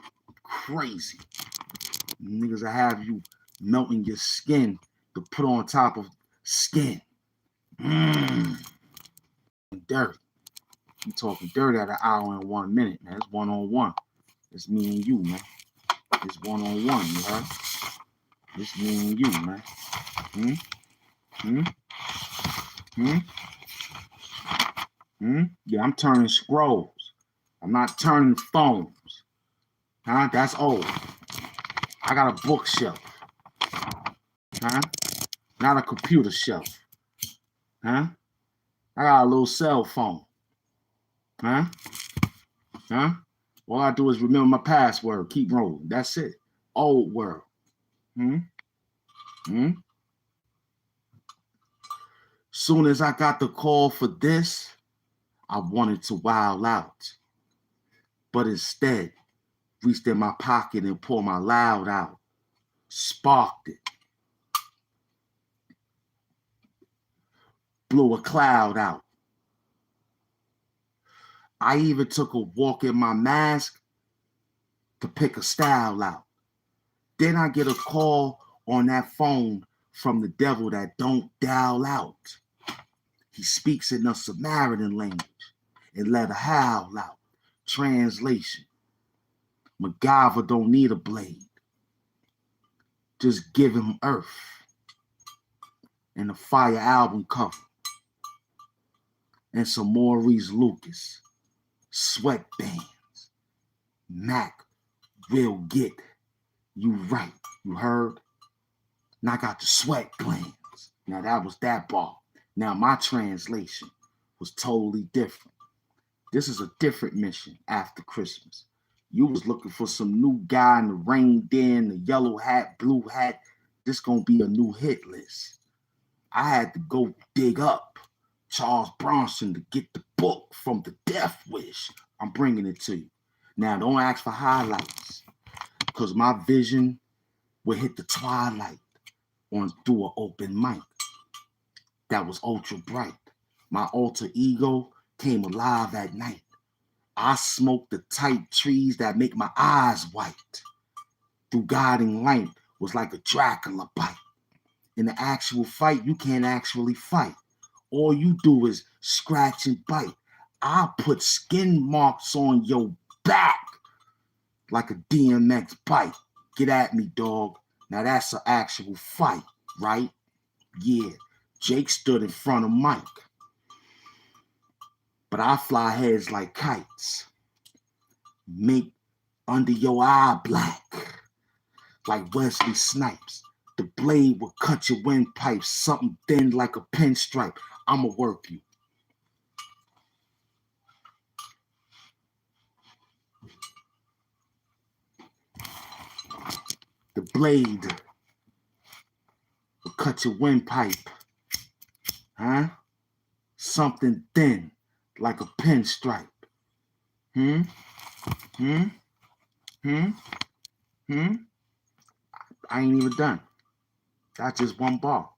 Crazy. Niggas will have you melting your skin to put on top of skin. dirty. You talking dirty at an hour and 1 minute, man. It's one-on-one. It's me and you, man. It's one-on-one, you heard? It's me and you, man. Yeah, I'm turning scrolls. I'm not turning phones. Huh? That's old. I got a bookshelf. Huh? Not a computer shelf. Huh? I got a little cell phone. Huh? Huh? All I do is remember my password. Keep rolling. That's it. Old world. Soon as I got the call for this, I wanted to wild out. But instead, reached in my pocket and pulled my loud out. Sparked it. Blew a cloud out. I even took a walk in my mask to pick a style out. Then I get a call on that phone from the devil that don't dial out. He speaks in the Samaritan language and let a howl out. Translation: MacGyver don't need a blade. Just give him earth and a Fire album cover and some Maurice Lucas sweatbands. Mac will get you right. You heard? And I got the sweat glands. Now that was that bar. Now my translation was totally different. This is a different mission after Christmas. You was looking for some new guy in the reindeer, the yellow hat, blue hat. This gonna be a new hit list. I had to go dig up Charles Bronson to get the book from the Death Wish. I'm bringing it to you. Now don't ask for highlights, because my vision will hit the twilight on through an open mic. That was ultra bright. My alter ego came alive at night. I smoked the tight trees that make my eyes white. Through guiding light was like a Dracula bite. In the actual fight, you can't actually fight. All you do is scratch and bite. I put skin marks on your back like a DMX bite. Get at me, dog. Now that's an actual fight, right? Yeah, Jake stood in front of Mike. But I fly heads like kites. Make under your eye black. Like Wesley Snipes. The blade will cut your windpipe. Something thin like a pinstripe. I'ma work you. The blade will cut your windpipe. Huh? Something thin like a pinstripe. I ain't even done. That's just one bar.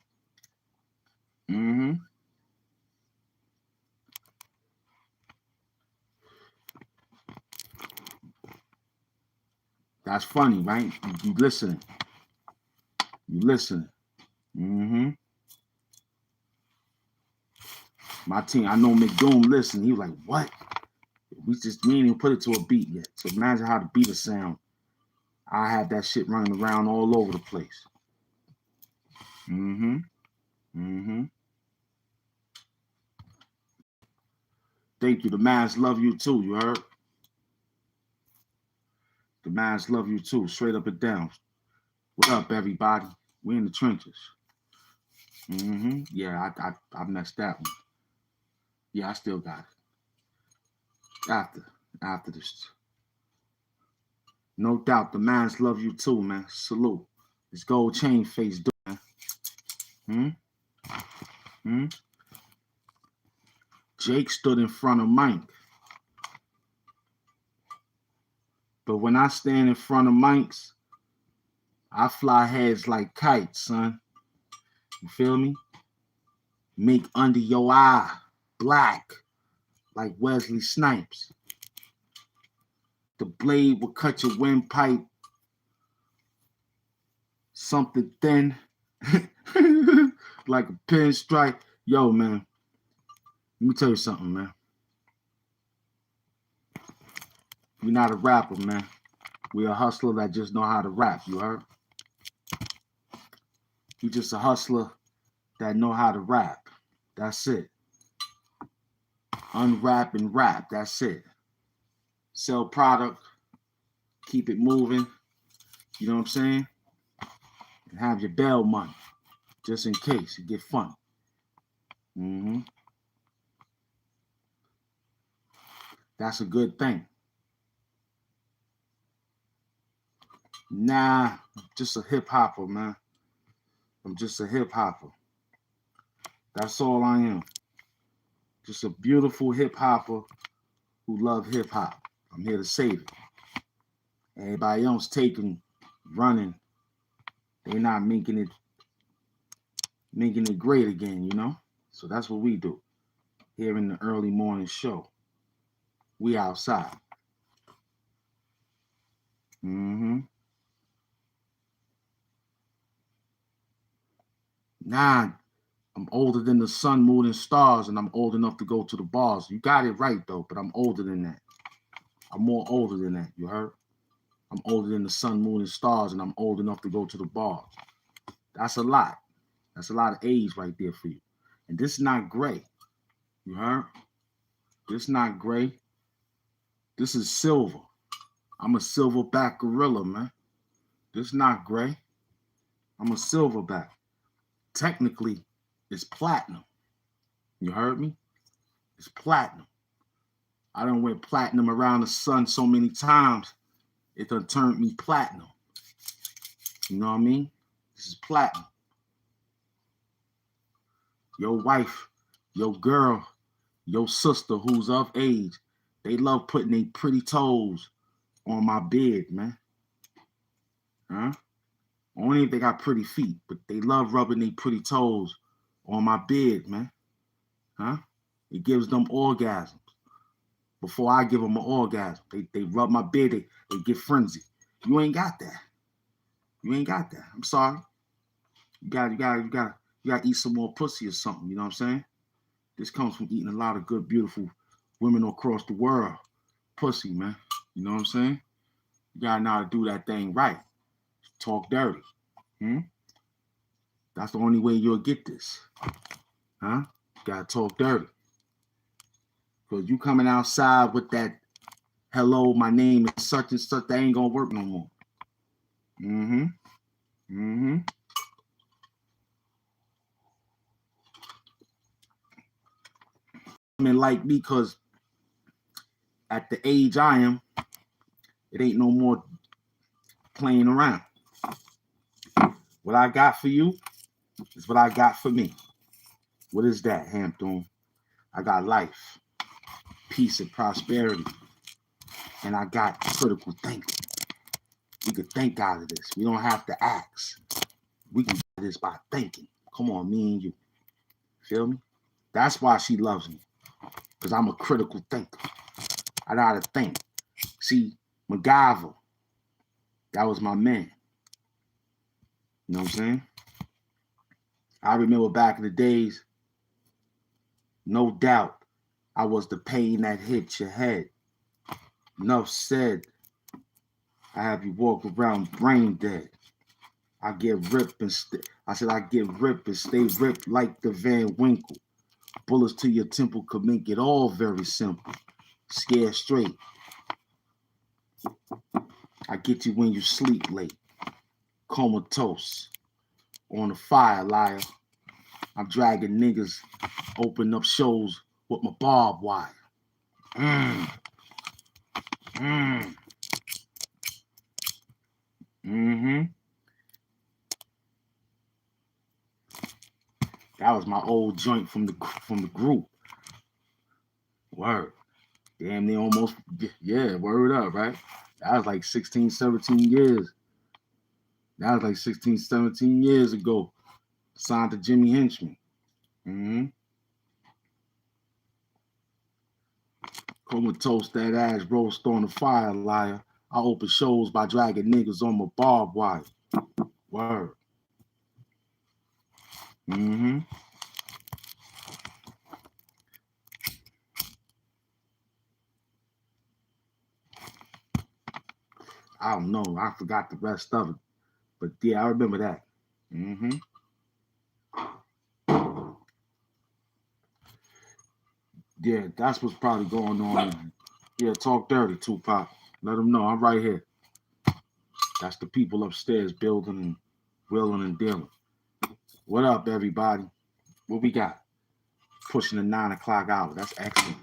That's funny, right? You listening. You listening. My team, I know McDoom listened. He was like, what? We ain't even put it to a beat yet. So imagine how the beat will sound. I have that shit running around all over the place. Thank you. The mans love you too, you heard? The mans love you too, straight up and down. What up, everybody? We in the trenches. Yeah, I messed that one. Yeah, I still got it. After this. No doubt, the mans love you too, man. Salute. This gold chain face, man. Jake stood in front of Mike. But when I stand in front of Mike's, I fly heads like kites, son. You feel me? Make under your eye black like Wesley Snipes. The blade will cut your windpipe. Something thin like a pinstripe. Yo, man. Let me tell you something, man. You're not a rapper, man. We're a hustler that just know how to rap, you heard? You just a hustler that know how to rap. That's it. Unwrap and rap. That's it. Sell product. Keep it moving. You know what I'm saying? And have your bail money. Just in case it get funny. That's a good thing. Nah, I'm just a hip hopper, man. I'm just a hip hopper. That's all I am. Just a beautiful hip hopper who love hip hop. I'm here to save it. Everybody else taking, running, they're not making it great again, you know? So that's what we do here in the early morning show. We outside. Nah, I'm older than the sun, moon, and stars, and I'm old enough to go to the bars. You got it right, though, but I'm older than that. I'm more older than that, you heard? I'm older than the sun, moon, and stars, and I'm old enough to go to the bars. That's a lot. That's a lot of age right there for you. And this is not gray. You heard? This is not gray. This is silver. I'm a silverback gorilla, man. This is not gray. I'm a silverback. Technically, it's platinum. You heard me? It's platinum. I done went platinum around the sun so many times, it done turned me platinum. You know what I mean? This is platinum. Your wife, your girl, your sister who's of age, they love putting their pretty toes on my bed, man. Huh? Only if they got pretty feet, but they love rubbing their pretty toes on my bed, man. Huh? It gives them orgasms. Before I give them an orgasm, they rub my bed, they get frenzied. You ain't got that. You ain't got that. I'm sorry. You gotta eat some more pussy or something. You know what I'm saying? This comes from eating a lot of good, beautiful women across the world. Pussy, man. You know what I'm saying? You gotta know how to do that thing right. Talk dirty. That's the only way you'll get this. Huh? You gotta talk dirty. Because you coming outside with that, hello, my name is such and such, that ain't gonna work no more. Men like me because at the age I am, it ain't no more playing around. What I got for you is what I got for me. What is that, HAMP? I got life, peace, and prosperity. And I got critical thinking. We could think out of this. We don't have to ask. We can do this by thinking. Come on, me and you. Feel me? That's why she loves me. Because I'm a critical thinker. I know how to think. See, MacGyver, that was my man. You know what I'm saying? I remember back in the days, no doubt, I was the pain that hit your head. Enough said. I have you walk around brain dead. I get ripped and I get ripped and stay ripped like the Van Winkle. Bullets to your temple could make it all very simple. Scared straight. I get you when you sleep late. Comatose. On the fire, liar. I'm dragging niggas, open up shows with my barbed wire. That was my old joint from the group. Word. Damn, they almost, yeah, word up, right? That was like 16, 17 years. That was like 16, 17 years ago. Signed to Jimmy Henchman. Comatose, that ass roast on the fire, liar. I open shows by dragging niggas on my barbed wire. Word. I don't know. I forgot the rest of it. But yeah, I remember that. Mm-hmm. Yeah, that's what's probably going on. Yeah, talk dirty, Tupac. Let them know I'm right here. That's the people upstairs building and willing and dealing. What up, everybody? What we got? Pushing the 9 o'clock hour. That's excellent.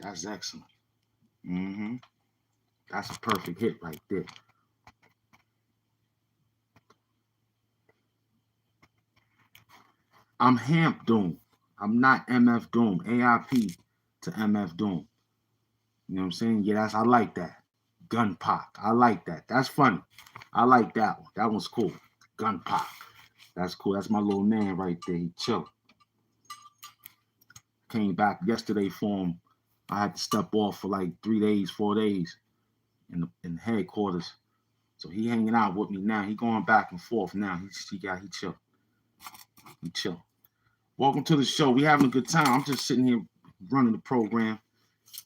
That's excellent. Mm-hmm. That's a perfect hit right there. I'm HAMP Doom. I'm not MF Doom. AIP to MF Doom. You know what I'm saying? Yeah, I like that. Gun Pop. I like that. That's funny. I like that one. That one's cool. Gun Pop. That's cool. That's my little man right there. He chill. Came back yesterday for him. I had to step off for like 3 days, 4 days in headquarters. So he hanging out with me now. He going back and forth now. He chill. He chill. Welcome to the show. We having a good time. I'm just sitting here running the program.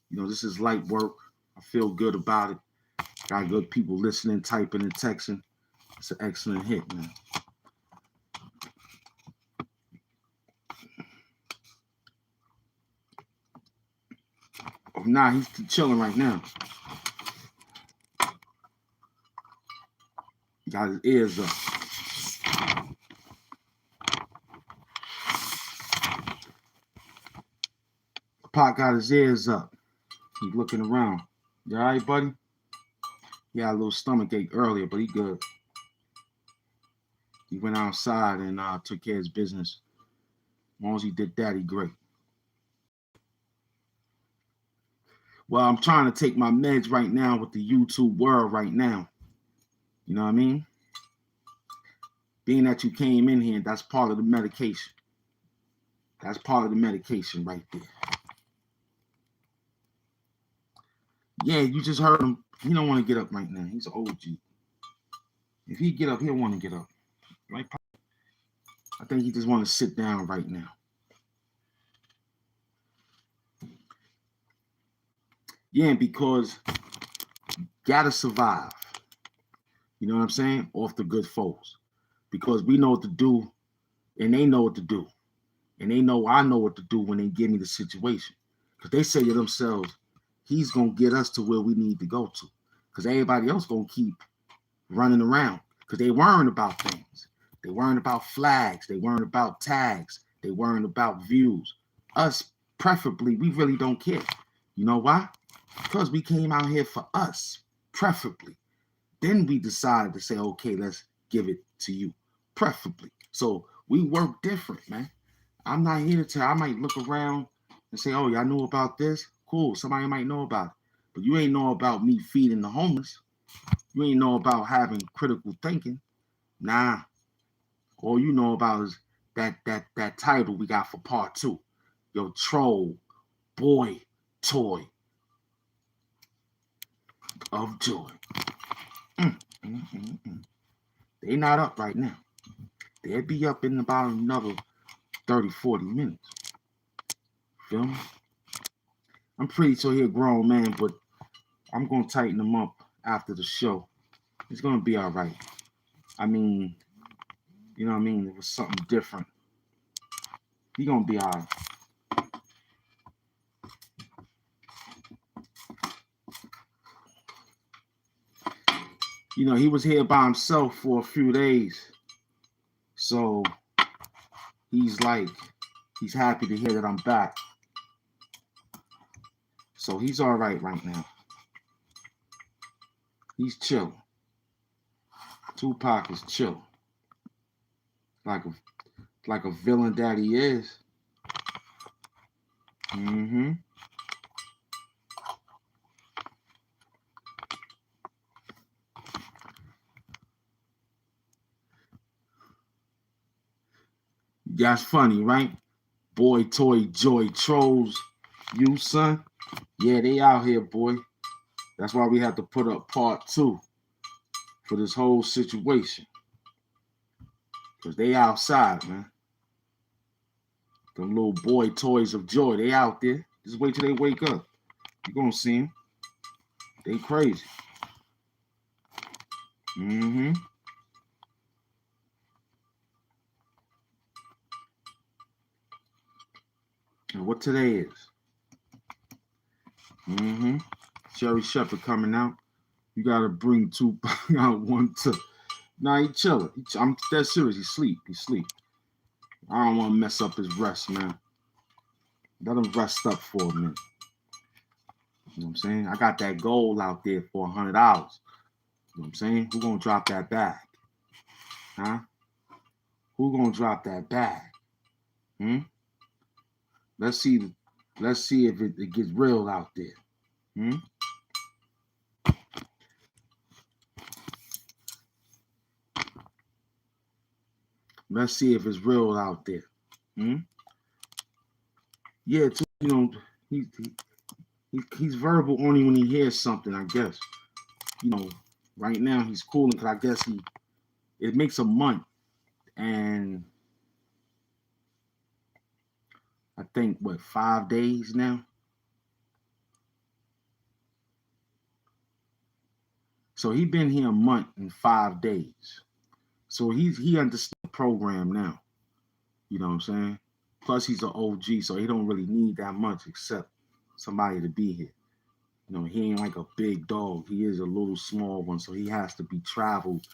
You know, this is light work. I feel good about it. Got good people listening, typing, and texting. It's an excellent hit, man. Oh, nah, he's chilling right now. He got his ears up. Pop got his ears up. He's looking around. You all right, buddy? He had a little stomach ache earlier, but he good. He went outside and took care of his business. As long as he did that, he great. Well, I'm trying to take my meds right now with the YouTube world right now. You know what I mean? Being that you came in here, that's part of the medication. That's part of the medication right there. Yeah, you just heard him. He don't want to get up right now. He's an OG. If he get up, he'll want to get up. Right? I think he just want to sit down right now. Yeah, because you gotta survive. You know what I'm saying? Off the good folks. Because we know what to do, and they know what to do. And they know I know what to do when they give me the situation. Because they say to themselves, he's going to get us to where we need to go to. Because everybody else going to keep running around. Because they worrying about things. They worrying about flags. They worrying about tags. They worrying about views. Us, preferably, we really don't care. You know why? Because we came out here for us, preferably. Then we decided to say, okay, let's give it to you, preferably. So we work different, man. I'm not here to tell. I might look around and say, oh, y'all knew about this? Cool. Somebody might know about it. But you ain't know about me feeding the homeless. You ain't know about having critical thinking. Nah. All you know about is that title we got for part 2. Yo, troll, boy, toy of joy. They not up right now. They'll be up in about another 30, 40 minutes. Feel me? I'm pretty sure he's a grown man, but I'm going to tighten him up after the show. It's going to be all right. I mean, you know what I mean? It was something different. He's going to be all right. You know, he was here by himself for a few days. So he's happy to hear that I'm back. So he's all right now. He's chill. Tupac is chill. Like a villain that he is. Mm-hmm. That's funny, right? Boy, toy, joy, trolls. You, son? Yeah, they out here, boy. That's why we have to put up part 2 for this whole situation. Because they outside, man. Them little boy toys of joy, they out there. Just wait till they wake up. You're going to see them. They crazy. Mm-hmm. And what today is? Mm-hmm. Sherry Shepherd coming out. You gotta bring Tupac out one to. Nah, he chilling. I'm dead serious. He sleep. He sleep. I don't want to mess up his rest, man. Let him rest up for a minute. You know what I'm saying? I got that goal out there for $100. You know what I'm saying? Who gonna drop that bag? Huh? Who gonna drop that bag? Hmm? Let's see. Let's see if it gets real out there. Hmm? Let's see if it's real out there. Hmm? Yeah, you know, he's verbal only when he hears something, I guess. You know, right now he's cooling because I guess it makes a month, and I think what 5 days now. So he been here a month and 5 days. So he understands the program now. You know what I'm saying? Plus he's an OG, so he don't really need that much except somebody to be here. You know, he ain't like a big dog. He is a little small one, so he has to be traveled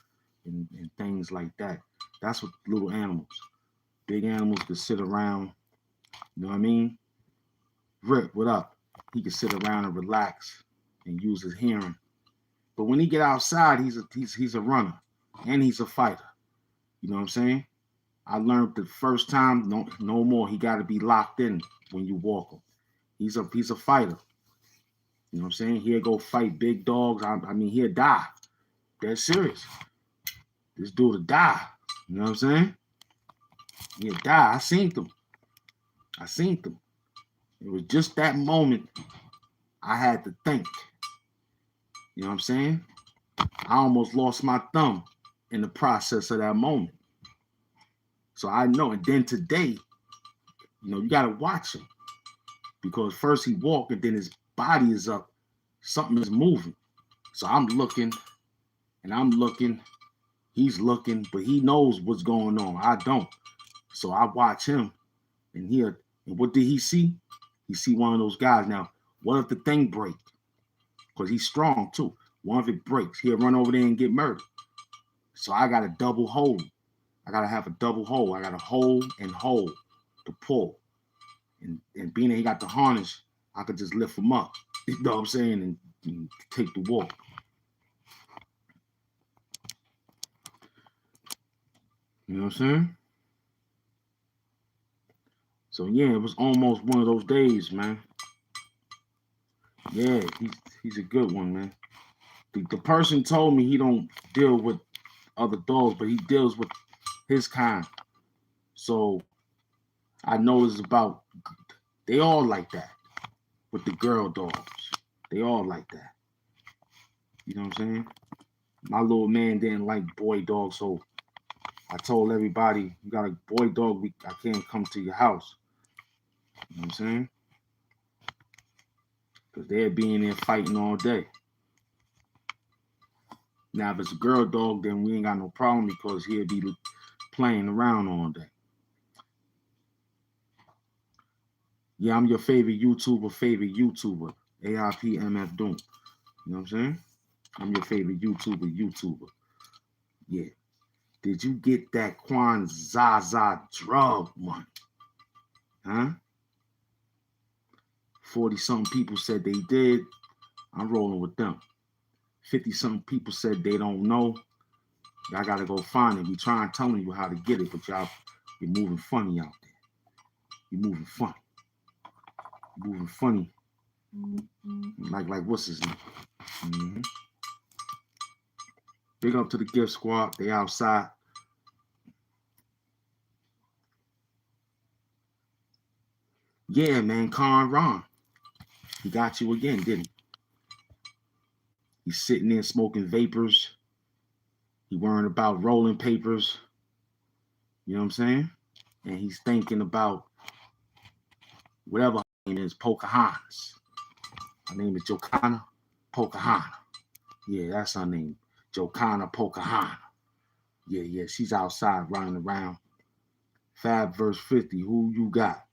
and things like that. That's what little animals. Big animals can sit around, you know what I mean? Rip, what up? He can sit around and relax and use his hearing. But when he get outside, he's a runner and he's a fighter. You know what I'm saying? I learned the first time, no more. He got to be locked in when you walk him. He's a fighter. You know what I'm saying? He'll go fight big dogs. I mean, he'll die. That's serious. This dude will die. You know what I'm saying? He'll die. I seen them. It was just that moment I had to think. You know what I'm saying? I almost lost my thumb in the process of that moment. So I know. And then today, you know, you got to watch him. Because first he walked and then his body is up. Something is moving. So I'm looking and I'm looking. He's looking, but he knows what's going on. I don't. So I watch him and what did he see? He see one of those guys. Now, what if the thing breaks? Because he's strong too. What if it breaks? He'll run over there and get murdered. So I got a double hold. I got to have a double hold. I got to hold to pull. And being that he got the harness, I could just lift him up. You know what I'm saying? And take the walk. You know what I'm saying? So yeah, it was almost one of those days, man. Yeah, he's a good one, man. The person told me he don't deal with other dogs, but he deals with his kind. So I know it's about, they all like that with the girl dogs. They all like that. You know what I'm saying? My little man didn't like boy dogs, so I told everybody, you got a boy dog, I can't come to your house. You know what I'm saying? Because they'll be in there fighting all day. Now, if it's a girl dog, then we ain't got no problem because he'll be playing around all day. Yeah, I'm your favorite YouTuber, AIPMF Doom. You know what I'm saying? I'm your favorite YouTuber. Yeah. Did you get that Quan Zaza drug money? Huh? 40-something people said they did. I'm rolling with them. 50-something people said they don't know. Y'all got to go find it. We trying telling you how to get it, but y'all, you're moving funny out there. You're moving funny. You're moving funny. Like what's his name? Mm-hmm. Big up to the gift squad. They outside. Yeah, man, Con Ron. He got you again, didn't he? He's sitting there smoking vapors. He worrying about rolling papers. You know what I'm saying? And he's thinking about whatever her name is, Pocahontas. Her name is Jocana Pocahontas. Yeah, that's her name. Jokana Pocahontas. Yeah, she's outside running around. Fab verse 50, who you got?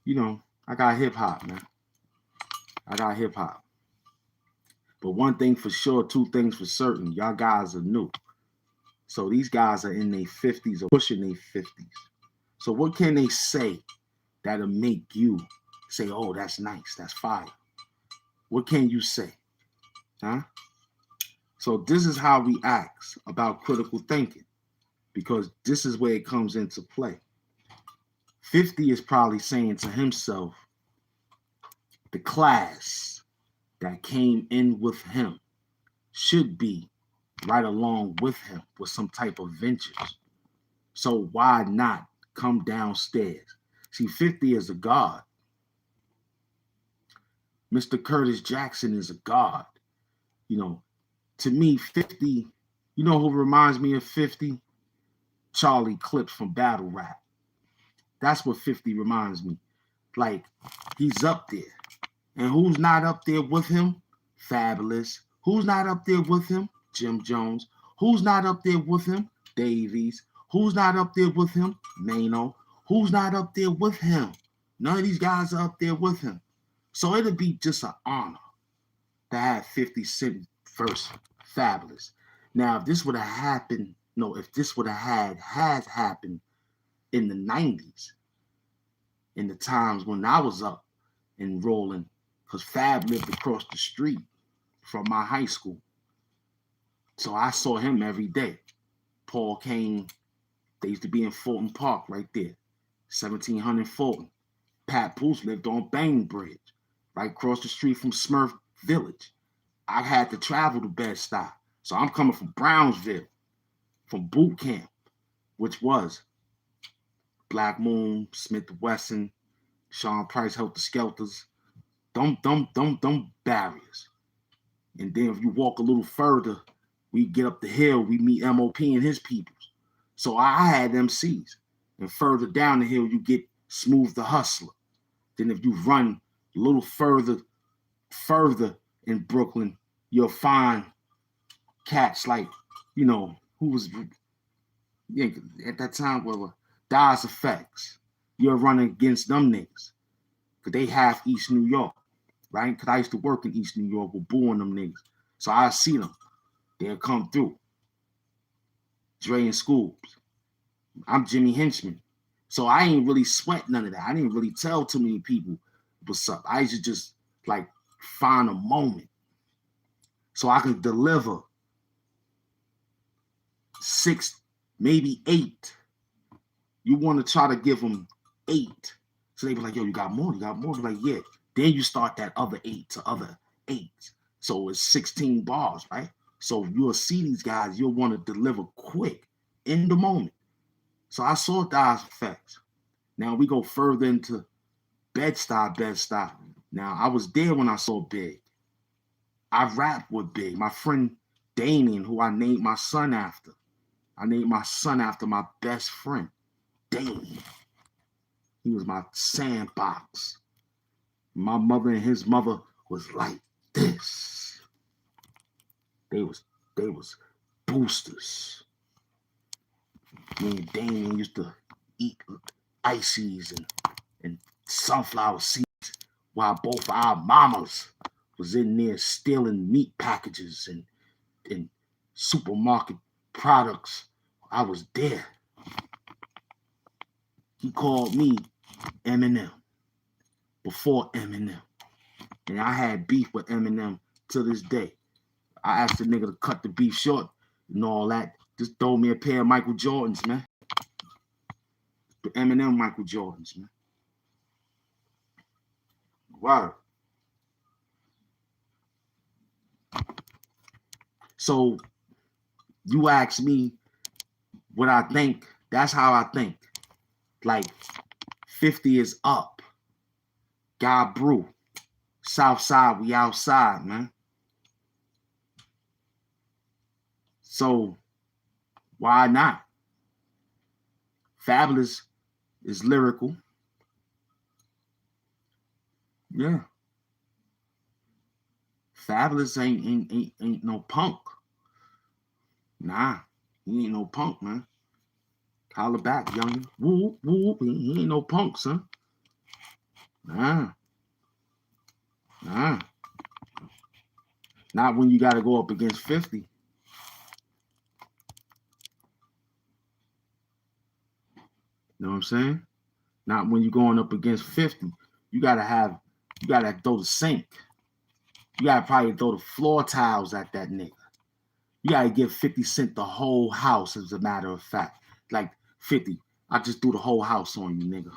You know, I got hip hop, man. I got hip hop. But one thing for sure, two things for certain, y'all guys are new. So these guys are in their 50s or pushing their 50s. So what can they say that'll make you say, oh, that's nice, that's fire? What can you say? Huh? So this is how we ask about critical thinking, because this is where it comes into play. 50 is probably saying to himself, the class that came in with him should be right along with him with some type of ventures. So why not come downstairs? See, 50 is a god. Mr. Curtis Jackson is a god. You know, to me, 50, you know who reminds me of 50? Charlie Clips from Battle Rap. That's what 50 reminds me. Like, he's up there. And who's not up there with him? Fabulous. Who's not up there with him? Jim Jones. Who's not up there with him? Davies. Who's not up there with him? Mano. Who's not up there with him? None of these guys are up there with him. So it'd be just an honor to have 50 Cent versus Fabulous. Now, if this would have happened, if this would have has happened in the 90s, in the times when I was up and rolling, because Fab lived across the street from my high school. So I saw him every day. Paul Kane, they used to be in Fulton Park right there, 1700 Fulton. Pat Poose lived on Bainbridge, right across the street from Smurf Village. I had to travel to Bed-Stuy. So I'm coming from Brownsville, from boot camp, which was Black Moon, Smith Wesson, Sean Price, Helter Skelters, them barriers. And then if you walk a little further, we get up the hill, we meet MOP and his peoples. So I had MCs. And further down the hill, you get Smooth the Hustler. Then if you run a little further in Brooklyn, you'll find cats like, who was, at that time, Dies Effects. You're running against them niggas. Because they half East New York, right? Because I used to work in East New York with Boo and them niggas. So I see them. They'll come through. Dre and Scoobs. I'm Jimmy Henchman. So I ain't really sweat none of that. I didn't really tell too many people what's up. I used to just find a moment so I could deliver 6, maybe 8. You want to try to give them 8. So they be like, yo, you got more? You got more? Be like, yeah. Then you start that other 8 to other 8. So it's 16 bars, right? So you'll see these guys, you'll want to deliver quick in the moment. So I saw Dies Effects. Now we go further into Bed-Stuy. Now I was there when I saw Big. I rapped with Big. My friend Damien, who I named my son after. I named my son after my best friend, Damien. He was my sandbox. My mother and his mother was like this. They was boosters. Me and Damien used to eat ices and sunflower seeds while both our mamas was in there stealing meat packages and supermarket products. I was there. He called me Eminem before Eminem. And I had beef with Eminem to this day. I asked the nigga to cut the beef short and all that. Just throw me a pair of Michael Jordans, man. The Eminem Michael Jordans, man. Wow. So you ask me what I think. That's how I think. 50 is up. God Brew. South side, we outside, man. So why not? Fabulous is lyrical. Yeah. Fabulous ain't no punk. Nah, he ain't no punk, man. Holler back, youngin. Woo, woo, he ain't no punk, son. Nah. Not when you got to go up against 50. Know what I'm saying? Not when you're going up against 50. You gotta throw the sink. You gotta probably throw the floor tiles at that nigga. You gotta give 50 Cent the whole house, as a matter of fact. Like 50, I just threw the whole house on you, nigga.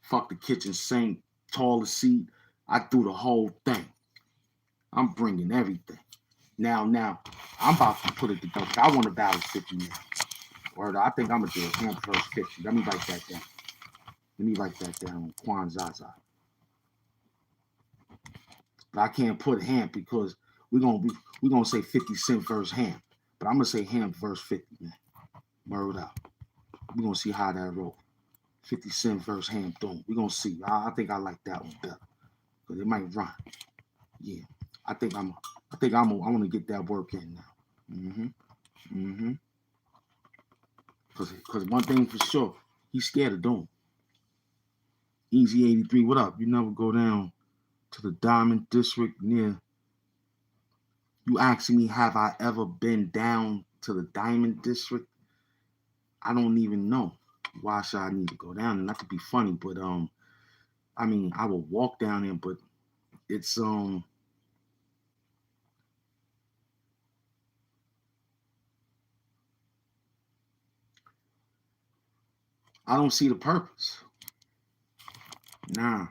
Fuck the kitchen sink, toilet seat. I threw the whole thing. I'm bringing everything. Now, I'm about to put it together. I want to battle 50 now. Or I think I'm gonna do a HAMP versus 50. Let me write that down. Quan Zaza. But I can't put HAMP because we're gonna say 50 Cent versus HAMP. But I'm gonna say HAMP versus 50, man. Word up. We're gonna see how that roll. 50 Cent versus HAMP Doom. We're gonna see. I think I like that one better. Because it might run. Yeah. I want to get that work in now. Because one thing for sure, he's scared of Doom. Easy 83, what up? You never go down to the Diamond District near. You asking me, have I ever been down to the Diamond District? I don't even know. Why should I need to go down there? Not to be funny, but I mean, I will walk down there, but it's I don't see the purpose. Nah.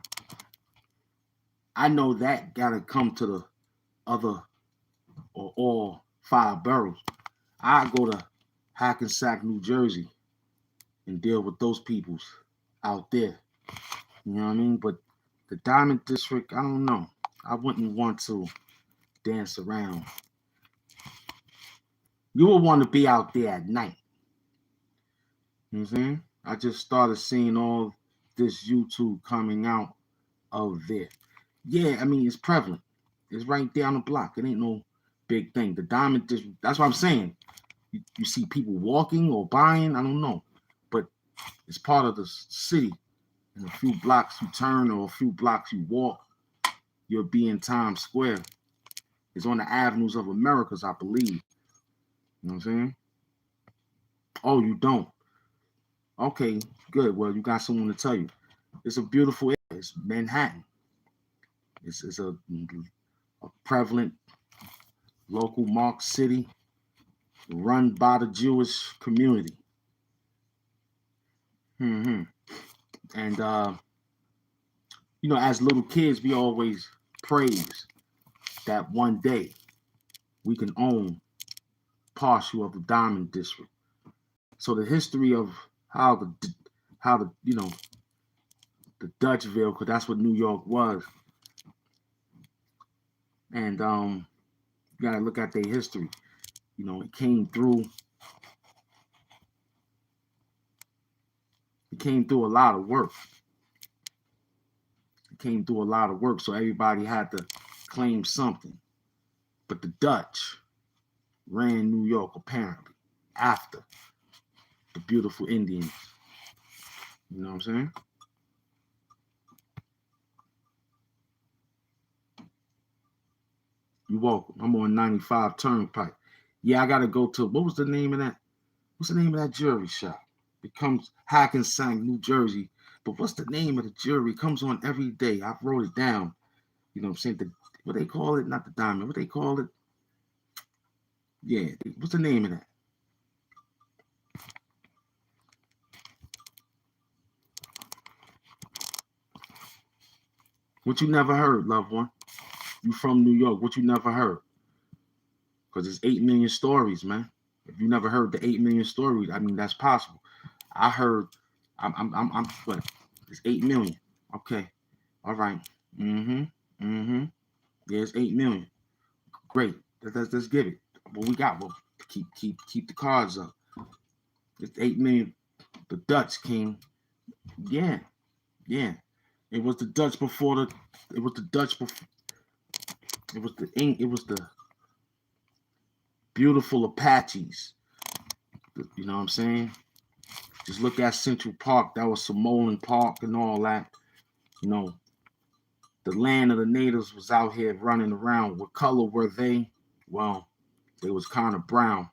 I know that gotta come to the other or all 5 boroughs. I go to Hackensack, New Jersey, and deal with those peoples out there. You know what I mean? But the Diamond District, I don't know. I wouldn't want to dance around. You would want to be out there at night. You know what I'm saying? I just started seeing all this YouTube coming out of there. Yeah, I mean, it's prevalent. It's right down the block. It ain't no big thing. The Diamond District, that's what I'm saying. You see people walking or buying, I don't know. But it's part of the city. In a few blocks you turn or a few blocks you walk, you'll be in Times Square. It's on the avenues of Americas, I believe. You know what I'm saying? Oh, you don't? Okay, good. Well, you got someone to tell you. It's a beautiful area. It's Manhattan. It's a prevalent local marked city run by the Jewish community. And you know, as little kids, we always praise that one day we can own partial of the Diamond District. So the history of how the you know the Dutchville, because that's what New York was, and you gotta look at their history. You know, it came through a lot of work. It came through a lot of work, so everybody had to claim something. But the Dutch ran New York apparently after the beautiful Indians. You know what I'm saying? You welcome. I'm on 95 Turnpike. Yeah, I gotta go to, what was the name of that? What's the name of that jewelry shop? It comes Hackensack, New Jersey. But what's the name of the jewelry? It comes on every day. I wrote it down. You know what I'm saying? What they call it? Not the diamond. What they call it? Yeah. What's the name of that? What you never heard, loved one? You from New York. What you never heard? Because it's 8 million stories, man. If you never heard the 8 million stories, I mean, that's possible. I heard, I'm what? It's 8 million. Okay. All right. Yeah, it's 8 million. Great. Let's get it. What we got? Well, keep the cards up. It's 8 million. The Dutch came. Yeah. It was the Dutch before the. It was the Dutch before. It was the. beautiful Apaches. You know what I'm saying? Just look at Central Park. That was Samoan Park and all that. You know, the land of the natives was out here running around. What color were they? Well, they was kind of brown.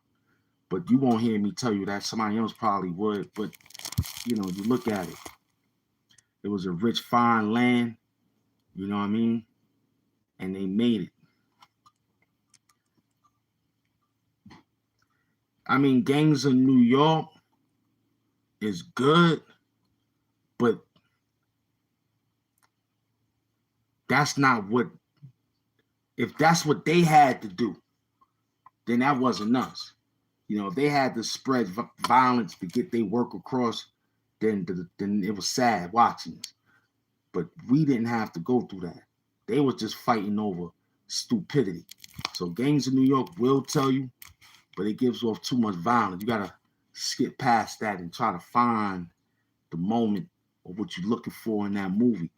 But you won't hear me tell you that. Somebody else probably would. But, you know, you look at it. It was a rich, fine land. You know what I mean? And they made it. I mean, Gangs of New York is good, but that's not what, if that's what they had to do, then that wasn't us. You know, if they had to spread violence to get their work across, then it was sad watching it. But we didn't have to go through that. They were just fighting over stupidity. So Gangs of New York will tell you, but it gives off too much violence. You gotta skip past that and try to find the moment of what you're looking for in that movie.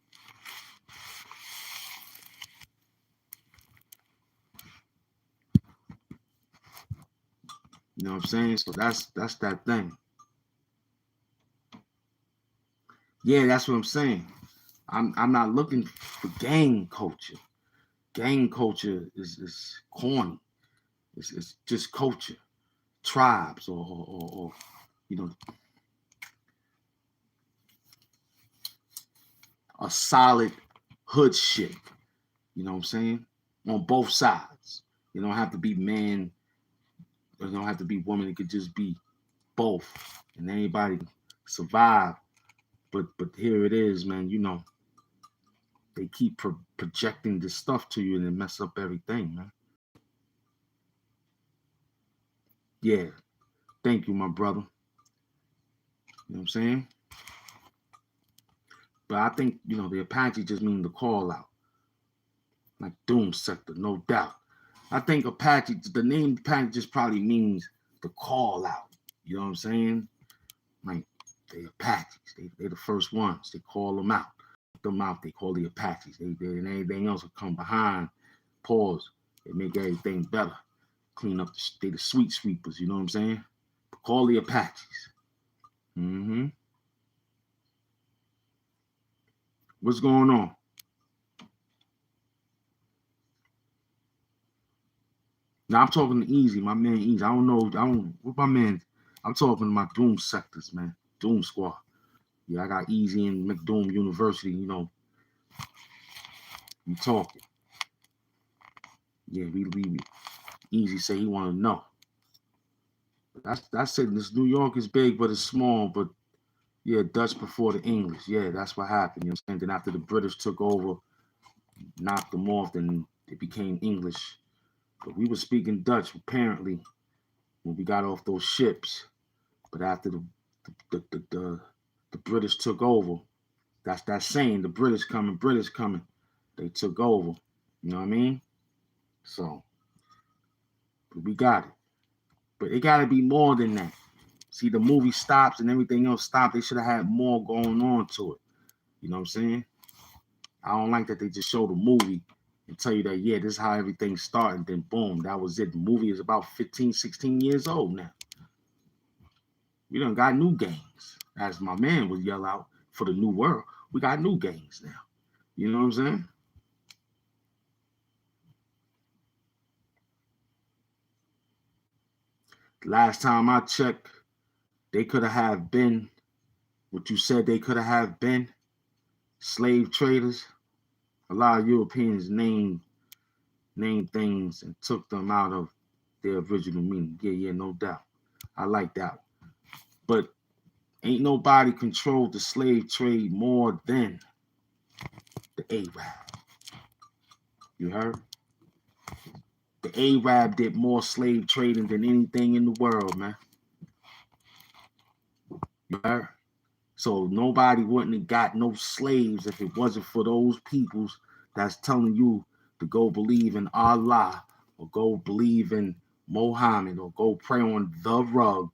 You know what I'm saying? So that's that thing. Yeah, that's what I'm saying. I'm not looking for gang culture. Gang culture is corny. It's just culture, tribes, or you know, a solid hood shit. You know what I'm saying? On both sides. You don't have to be man. You don't have to be woman. It could just be both, and anybody survive. But here it is, man. You know, they keep projecting this stuff to you and it mess up everything, man. Yeah. Thank you, my brother. You know what I'm saying? But I think, you know, the Apache just mean the call out. Like DOOMSECTOR, no doubt. I think Apache, the name Apache just probably means the call out. You know what I'm saying? Like the Apaches, they're the first ones. They call them out. They call the Apaches. They and anything else will come behind. Pause. They make everything better. Clean up. They the sweet sweepers. You know what I'm saying? Call the Apaches. Mm-hmm. What's going on? Now I'm talking to Easy, my man Easy. What my man, I'm talking to my Doom sectors, man. Doom Squad. Yeah, I got Easy in McDoom University, you know. We talking. Yeah, we Easy say he wanna know. That's it. This New York is big, but it's small, but yeah, Dutch before the English. Yeah, that's what happened. You know what I'm saying? Then after the British took over, knocked them off, then it became English. But we were speaking Dutch apparently when we got off those ships. But after the British took over, that's that saying, the British coming. They took over. You know what I mean? So we got it. But it got to be more than that. See, the movie stops and everything else stopped. They should have had more going on to it. You know what I'm saying? I don't like that they just show the movie and tell you that, yeah, this is how everything started. Then boom, that was it. The movie is about 15, 16 years old now. We done got new gangs. As my man would yell out for the new world. We got new gangs now. You know what I'm saying? Last time I checked, they could have been what you said they could have been, slave traders. A lot of Europeans named things and took them out of their original meaning. Yeah, no doubt. I like that. But ain't nobody controlled the slave trade more than the Arab. You heard? The Arab did more slave trading than anything in the world, man. You heard? So nobody wouldn't have got no slaves if it wasn't for those peoples that's telling you to go believe in Allah or go believe in Mohammed or go pray on the rug,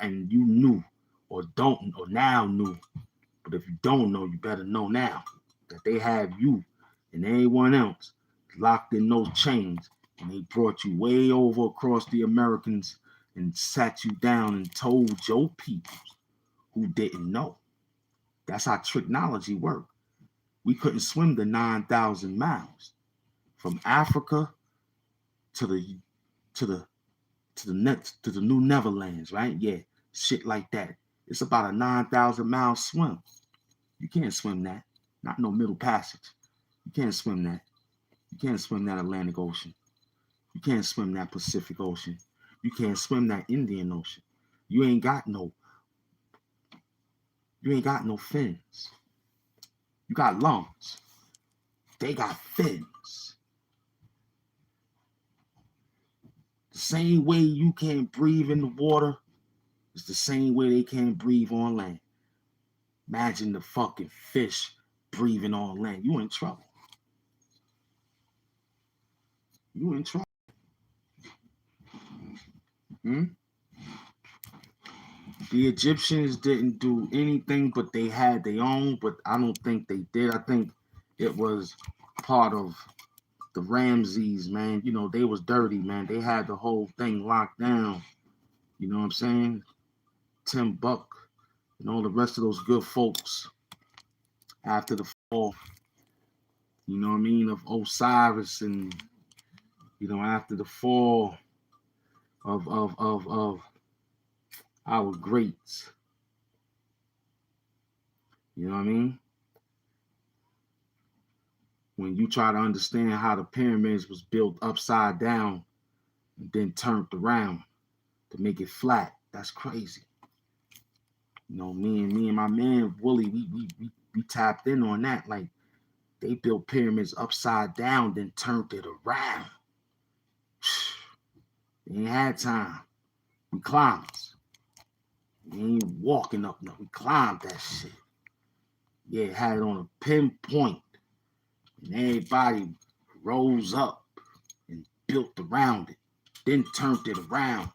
and you knew or don't or now knew. But if you don't know, you better know now that they have you and anyone else locked in those chains And they brought you way over across the Americans and sat you down and told your people who didn't know. That's how technology worked. We couldn't swim the 9,000 miles from Africa to the New Netherlands, right? Yeah, shit like that. It's about a 9,000 mile swim. You can't swim that. Not no Middle Passage. You can't swim that. You can't swim that Atlantic Ocean. You can't swim that Pacific Ocean. You can't swim that Indian Ocean. You ain't got no fins. You got lungs. They got fins. The same way you can't breathe in the water is the same way they can't breathe on land. Imagine the fucking fish breathing on land. You in trouble. You in trouble. The Egyptians didn't do anything, but they had their own, but I don't think they did. I think it was part of the Ramses, man. You know, they was dirty, man. They had the whole thing locked down. You know what I'm saying? Tim Buck and all the rest of those good folks after the fall, you know what I mean, of Osiris, and, you know, after the fall of our greats. You know what I mean? When you try to understand how the pyramids was built upside down and then turned around to make it flat, that's crazy. You know, me and my man Wooly, we tapped in on that. Like, they built pyramids upside down, then turned it around. They ain't had time. We climbed. We ain't walking up, no. We climbed that shit. Yeah, had it on a pinpoint. And everybody rose up and built around it. Then turned it around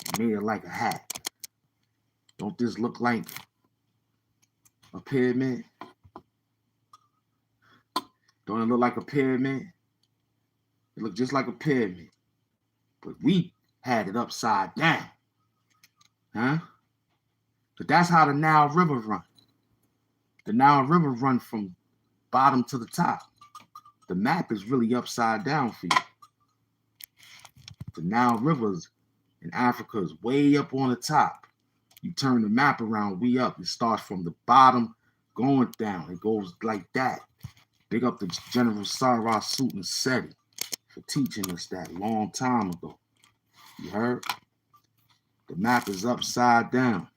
and made it like a hat. Don't this look like a pyramid? Don't it look like a pyramid? It looked just like a pyramid. But we had it upside down. Huh? But that's how the Nile River run. The Nile River run from bottom to the top. The map is really upside down for you. The Nile Rivers in Africa is way up on the top. You turn the map around, we up. It starts from the bottom going down. It goes like that. Big up to General Sarah Suit and Seti for teaching us that long time ago. You heard? The map is upside down.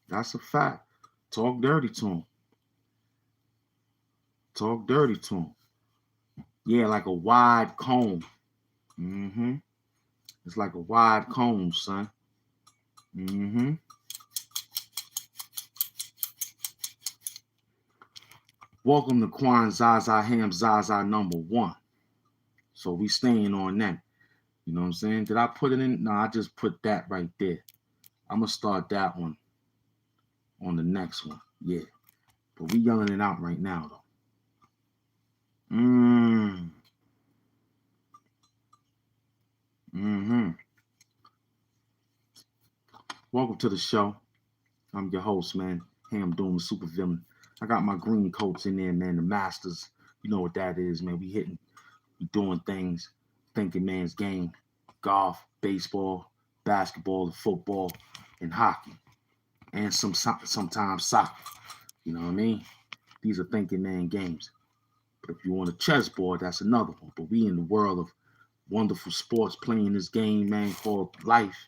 That's a fact. Talk dirty to him. Talk dirty to him. Yeah, like a wide comb. It's like a wide comb, son. Welcome to Quan Zaza Ham Zaza #1. So we staying on that. You know what I'm saying? Did I put it in? No, I just put that right there. I'm going to start that one on the next one. Yeah. But we yelling it out right now, though. Welcome to the show. I'm your host, man. Ham Doom, the super villain. I got my green coats in there, man. The Masters. You know what that is, man. We doing things. Thinking man's game. Golf, baseball, basketball, football, and hockey. And sometimes soccer. You know what I mean? These are thinking man games. But if you want a chessboard, that's another one. But we in the world of wonderful sports playing this game, man, called life.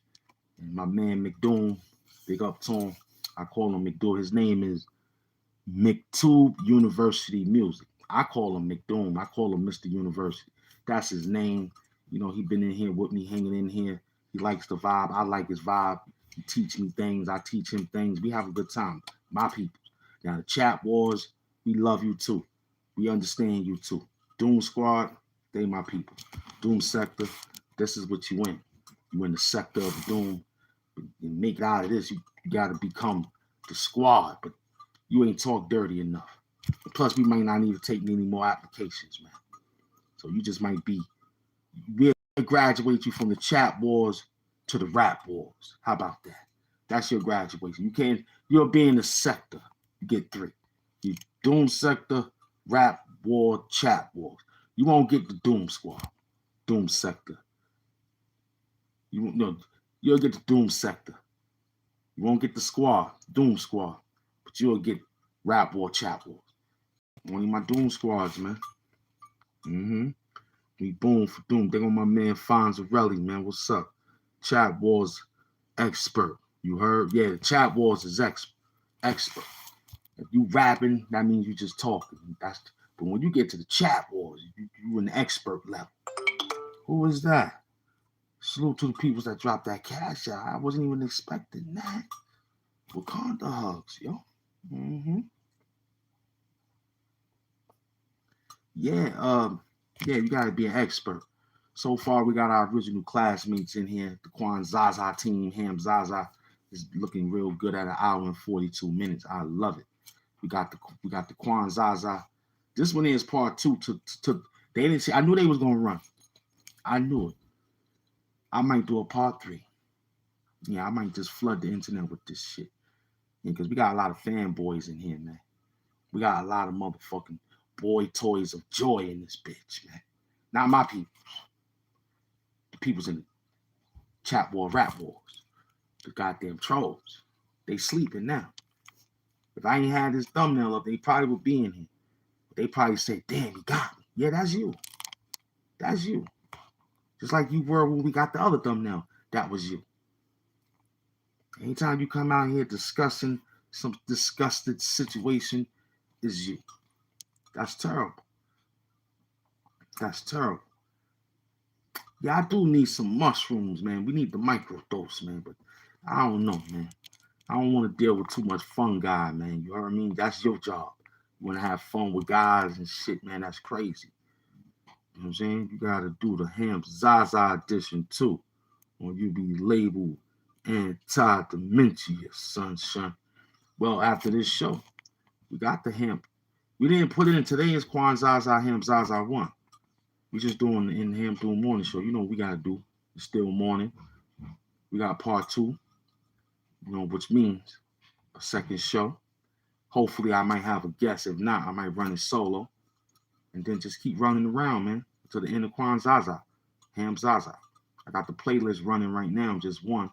And my man McDoom, big up to him. I call him McDoom. His name is McTube University Music. I call him McDoom. I call him Mr. University. That's his name. You know, he been in here with me, hanging in here. He likes the vibe. I like his vibe. He teach me things. I teach him things. We have a good time. My people. Now, the CHATWARS, we love you too. We understand you too. Doom Squad, they my people. DOOMSECTOR, this is what you in. You in the sector of doom. And make it out of this. You got to become the squad. But you ain't talk dirty enough. Plus, we might not need to take any more applications, man. So you just might be, we'll graduate you from the chat wars to the rap wars. How about that? That's your graduation. You can't, you'll be in the sector. You get 3. You Doom Sector, Rap War, Chat Wars. You won't get the Doom Squad, Doom Sector. You'll get the Doom Sector. You won't get the squad, Doom Squad, but you'll get Rap War, Chat Wars. One of my Doom Squads, man. We boom for Doom. They on my man Fonzarelli, man. What's up? Chat Wars expert. You heard? Yeah, the Chat Wars is expert. If you rapping, that means you just talking. But when you get to the Chat Wars, you an expert level. Who is that? Salute to the people that dropped that cash out. I wasn't even expecting that. Wakanda hugs, yo. Yeah, you gotta be an expert. So far, we got our original classmates in here. The Quan Zaza team, Ham Zaza, is looking real good at 1 hour and 42 minutes. I love it. We got the Quan Zaza. This one is part 2. They didn't say. I knew they was gonna run. I knew it. I might do a part 3. Yeah, I might just flood the internet with this shit. Because we got a lot of fanboys in here, man. We got a lot of motherfucking boy toys of joy in this bitch, man. Not my people. The people's in the chat war, rap wars. The goddamn trolls. They sleeping now. If I ain't had this thumbnail up, they probably would be in here. They probably say, damn, he got me. Yeah, that's you. That's you. Just like you were when we got the other thumbnail. That was you. Anytime you come out here discussing some disgusted situation, is you. That's terrible. That's terrible. Yeah, I do need some mushrooms, man. We need the microdose, man. But I don't know, man. I don't want to deal with too much fungi, man. You know what I mean? That's your job. You want to have fun with guys and shit, man. That's crazy. You know what I'm saying? You got to do the HAMP Zaza edition, too. Or you be labeled anti-dementia, sunshine. Well, after this show, we got the HAMP. We didn't put it in today's Quan Zaza HAMP Zaza 1. We just doing the in HAMP doing morning show. You know what we got to do. It's still morning. We got part 2, you know, which means a second show. Hopefully, I might have a guest. If not, I might run it solo. And then just keep running around, man, to the end of Quan Zaza, HAMP Zaza. I got the playlist running right now, just one,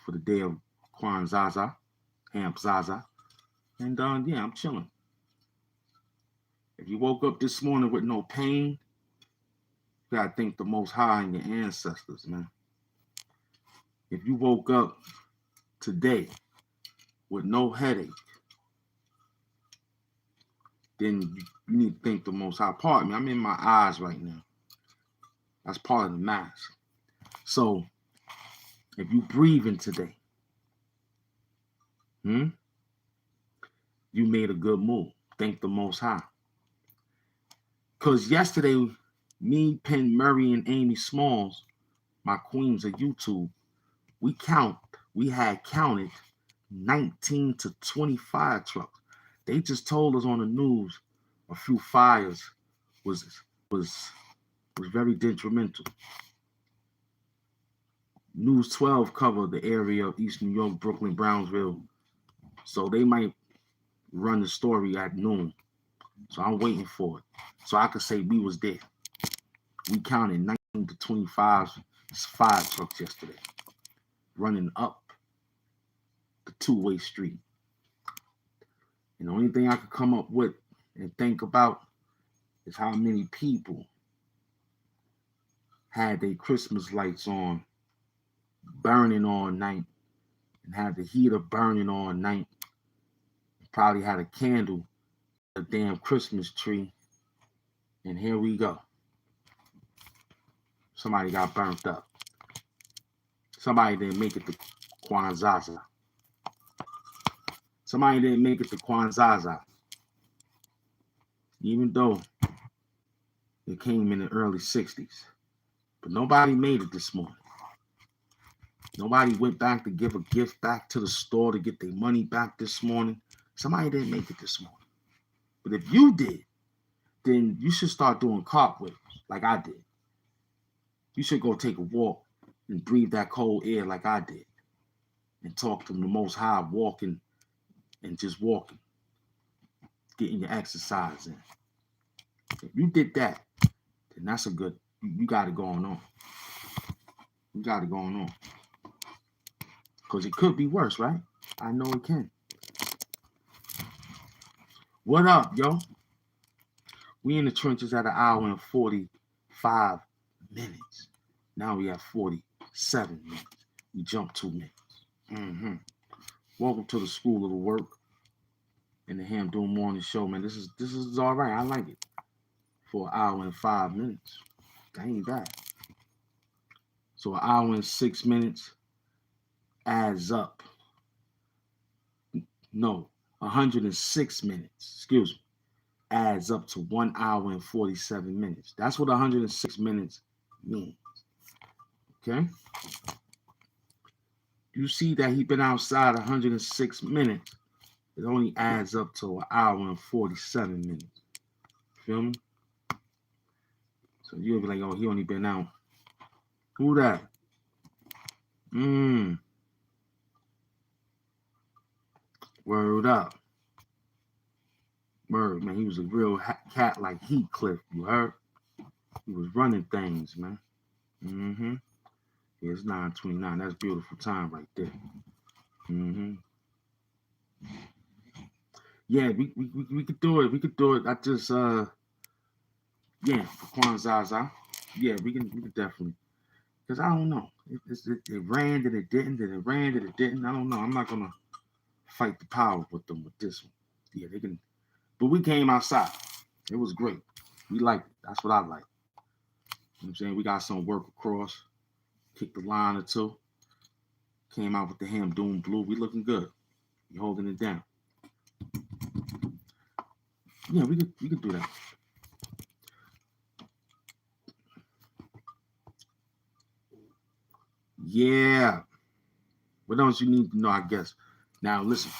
for the day of Quan Zaza, HAMP Zaza. And yeah, I'm chilling. If you woke up this morning with no pain, you gotta thank the Most High and your ancestors, man. If you woke up today with no headache, then you need to thank the Most High. Pardon me, I'm in my eyes right now. That's part of the mask. So, if you breathing today, you made a good move. Thank the Most High. Because yesterday, me, Penn Murray, and Amy Smalls, my queens of YouTube, we had counted 19 to 25 trucks. They just told us on the news a few fires was very detrimental. News 12 covered the area of East New York, Brooklyn, Brownsville. So they might run the story at noon. So I'm waiting for it. So I could say we was there. We counted 19 to 25 fire trucks yesterday, running up the two-way street. And the only thing I could come up with and think about is how many people had their Christmas lights on, burning all night, and had the heater burning all night. Probably had a candle, a damn Christmas tree, and here we go. Somebody got burnt up. Somebody didn't make it to Quan Zaza. Somebody didn't make it to Quan Zaza. Even though it came in the early 60s. But nobody made it this morning. Nobody went back to give a gift back to the store to get their money back this morning. Somebody didn't make it this morning. But if you did, then you should start doing cartwheels like I did. You should go take a walk and breathe that cold air like I did. And talk to the Most High, walking and just walking, getting your exercise in. If you did that, then that's a good, you got it going on. You got it going on. Because it could be worse, right? I know it can. What up, yo? We in the trenches at 1 hour and 45 minutes. Now we have 47 minutes. We jumped 2 minutes. Welcome to the School of the Work and the HAMP Morning Show, man. This is all right. I like it. For 1 hour and 5 minutes. That ain't bad. So 1 hour and 6 minutes adds up. No, 106 minutes, excuse me, adds up to 1 hour and 47 minutes. That's what 106 minutes means. Okay? You see that he's been outside 106 minutes. It only adds up to 1 hour and 47 minutes. Feel me? So you'll be like, oh, he only been out. Who that? Word up. Word, man. He was a real cat like Heathcliff, you heard? He was running things, man. Yeah, it's 9:29. That's beautiful time right there. Yeah, we could do it. We could do it. I just yeah, for Kwanzaa. Yeah, we can definitely. Because I don't know. It ran, that it didn't, that it ran, that it didn't. I don't know. I'm not gonna fight the power with them with this one. Yeah, they can. But we came outside. It was great. We liked it. That's what I like. You know what I'm saying? We got some work across. Kicked the line or two. Came out with the HAMP Doom Blue. We looking good. We holding it down. Yeah, we could do that. Yeah. What else you need to know, I guess? Now, listen.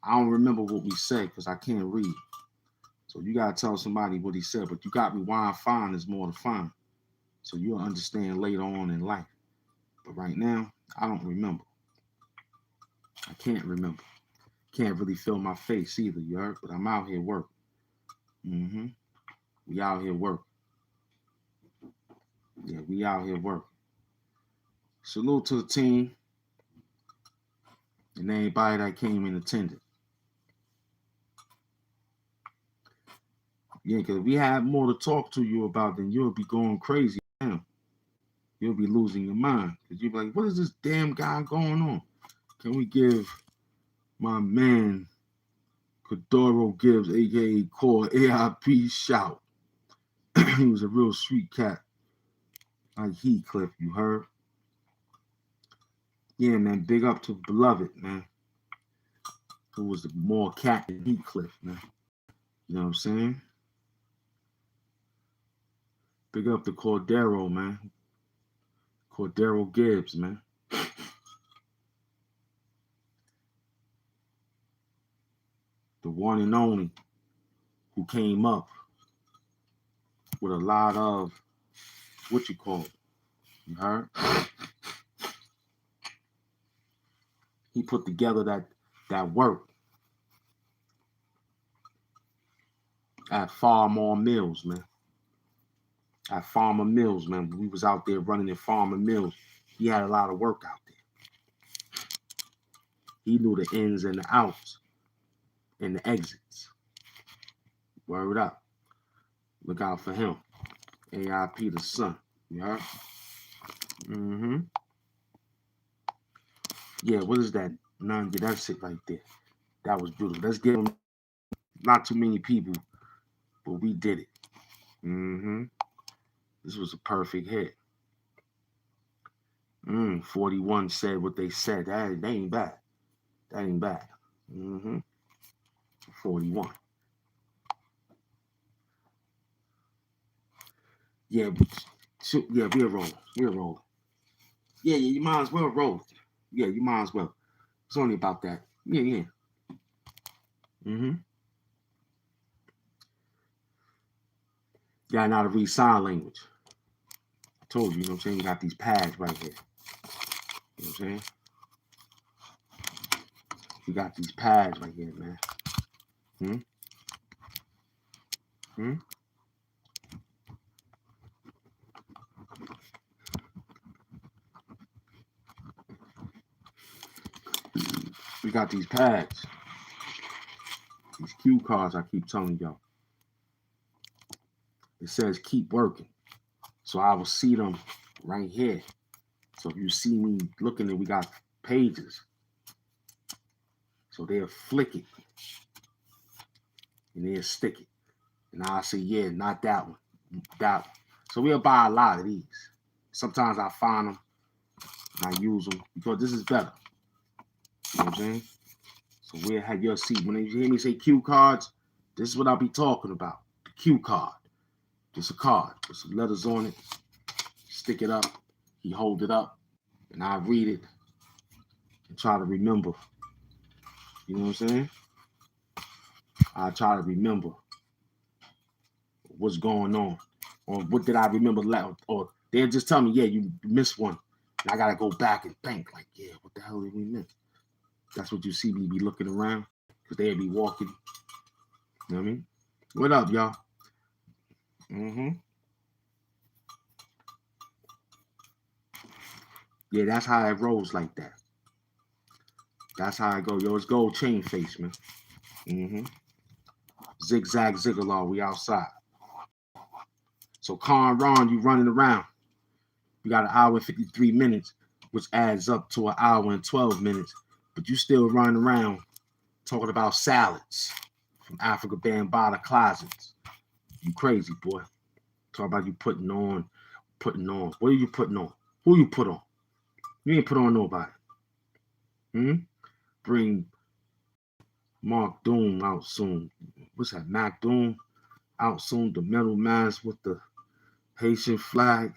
I don't remember what we said because I can't read. So you got to tell somebody what he said. But you got me why I find is more to find. So you'll understand later on in life. But right now, I don't remember. I can't remember. Can't really feel my face either, you heard? But I'm out here working. We out here working. Yeah, we out here working. Salute to the team and anybody that came and attended. Yeah, because if we have more to talk to you about, then you'll be going crazy now. You'll be losing your mind. Because you'll be like, what is this damn guy going on? Can we give my man Kadoro Gibbs, a.k.a. Core AIP, shout? He was a real sweet cat. Like Heathcliff, you heard? Yeah, man, big up to Beloved, man. Who was the more cat than Heathcliff, man. You know what I'm saying? Big up to Cordero, man. Cordero Gibbs, man. The one and only who came up with a lot of, what you call it? You heard? He put together that work at Farmer Mills, man. At Farmer Mills, man. We was out there running at Farmer Mills. He had a lot of work out there. He knew the ins and the outs and the exits. Word up. Look out for him. AIP the son. You heard? Yeah, what is that? None. Yeah, that's it right there. That was beautiful. Let's give him not too many people, but we did it. This was a perfect hit. 41 said what they said. That ain't bad. That ain't bad. 41. Yeah, we're rolling. We're rolling. Yeah, you might as well roll. Yeah, you might as well. It's only about that. Yeah. You gotta know how to read sign language. I told you, you know what I'm saying? You got these pads right here. You know what I'm saying? You got these pads right here, man. We got these pads. These cue cards I keep telling y'all. It says keep working. So I will see them right here. So if you see me looking at, we got pages. So they'll flick it. And they'll stick it. And I'll say, yeah, not that one. That one. So we'll buy a lot of these. Sometimes I find them and I use them because this is better. You know what I'm saying? So we'll have your seat. When you hear me say cue cards, this is what I'll be talking about. The cue card. Just a card with some letters on it. Stick it up. He hold it up. And I read it and try to remember. You know what I'm saying? I try to remember what's going on. Or what did I remember? Or they'll just tell me, yeah, you missed one. And I got to go back and think, like, yeah, what the hell did we miss? That's what you see me be looking around. Because they'll be walking. You know what I mean? What up, y'all? Yeah, that's how it rolls like that. That's how I go. Yo, it's gold chain face, man. Zigzag Ziggalor, we outside. So Con Ron, you running around. You got an hour and 53 minutes, which adds up to an hour and 12 minutes. But you still running around talking about salads from Africa Bambaataa closets. You crazy, boy. Talk about you putting on. What are you putting on? Who you put on? You ain't put on nobody. Bring Mark Doom out soon. What's that? Mac Doom out soon. The metal mask with the Haitian flag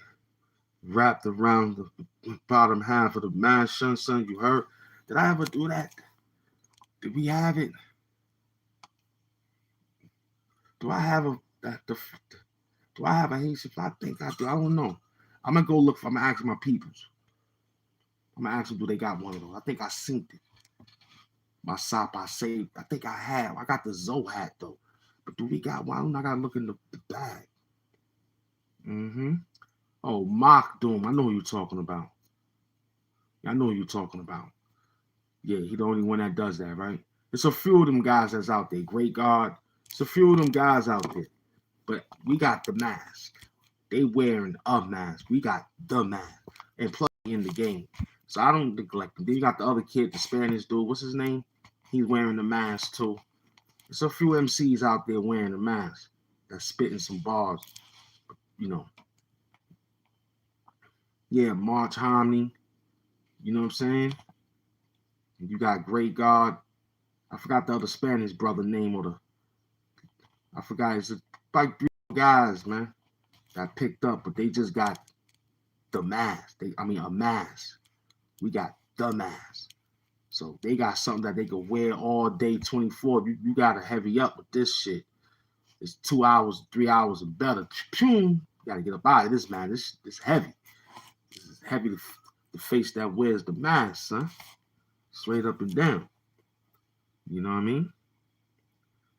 wrapped around the bottom half of the mask. Son, you heard? Did I ever do that? Did we have it? Do I have a Haitian flag? I think I do. I don't know. I'm gonna go look for. I'm gonna ask my peoples. I'm gonna ask them, do they got one of those? I think I synced it. My sop, I saved. I think I have. I got the Zoe hat though. But do we got one? I gotta look in the bag. Oh, Mock Doom. I know who you're talking about. I know who you're talking about. Yeah, he the only one that does that, right? There's a few of them guys that's out there. Great God. There's a few of them guys out there. But we got the mask. They wearing a mask. We got the mask. And play in the game. So I don't neglect them. Then you got the other kid, the Spanish dude. What's his name? He's wearing the mask too. There's a few MCs out there wearing the mask. That's spitting some bars. You know. Yeah, March Homney. You know what I'm saying? You got Great God. I forgot the other Spanish brother name I forgot. It's like 3 guys, man, that picked up, but they just got the mask. A mask. We got the mask. So they got something that they can wear all day, 24. You got to heavy up with this shit. It's 2 hours, 3 hours and better. You got to get up out of this, man. This heavy. This is heavy. The face that wears the mask, son. Straight up and down. You know what I mean?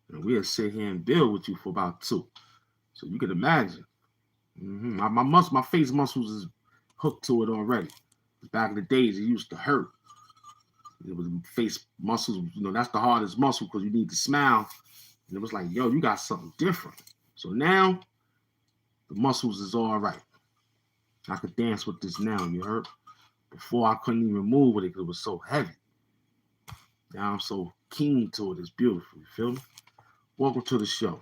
And we'll sit here and build with you for about 2. So you can imagine. My face muscles is hooked to it already. Back in the days, it used to hurt. It was face muscles, that's the hardest muscle because you need to smile. And it was like, yo, you got something different. So now, the muscles is all right. I could dance with this now, you heard? Before I couldn't even move with it because it was so heavy. Now I'm so keen to it. It's beautiful. You feel me? Welcome to the show.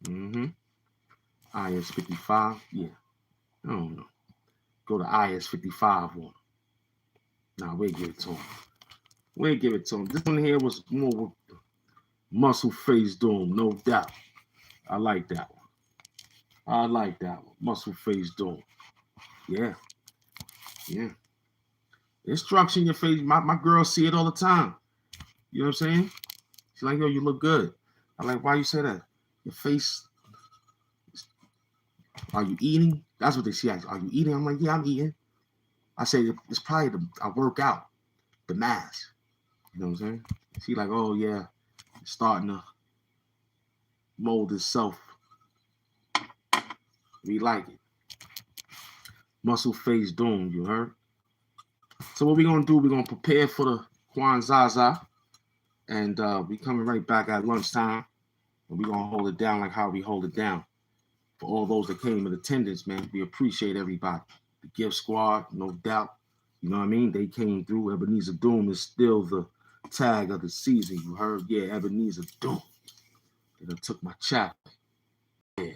IS 55. Yeah. I don't know. Go to IS 55 on. Nah, we'll give it to him. This one here was more with muscle face Doom, no doubt. I like that one. Muscle face Doom. Yeah. It's structure in your face. My girls see it all the time. You know what I'm saying? She's like, yo, you look good. I'm like, why you say that? Your face Are you eating? That's what she asked. Are you eating? I'm like, yeah, I'm eating. I say, it's probably I work out, the mass. You know what I'm saying? She like, oh, yeah, it's starting to mold itself. We like it. Muscle face doom, you heard? So what we going to do, we're going to prepare for the Kwanzaa. And we coming right back at lunchtime. And we're going to hold it down like how we hold it down. For all those that came in attendance, man, we appreciate everybody. The gift squad, no doubt. You know what I mean? They came through. Ebenezer Doom is still the tag of the season. You heard? Yeah, Ebenezer Doom. They done took my chapter. Yeah.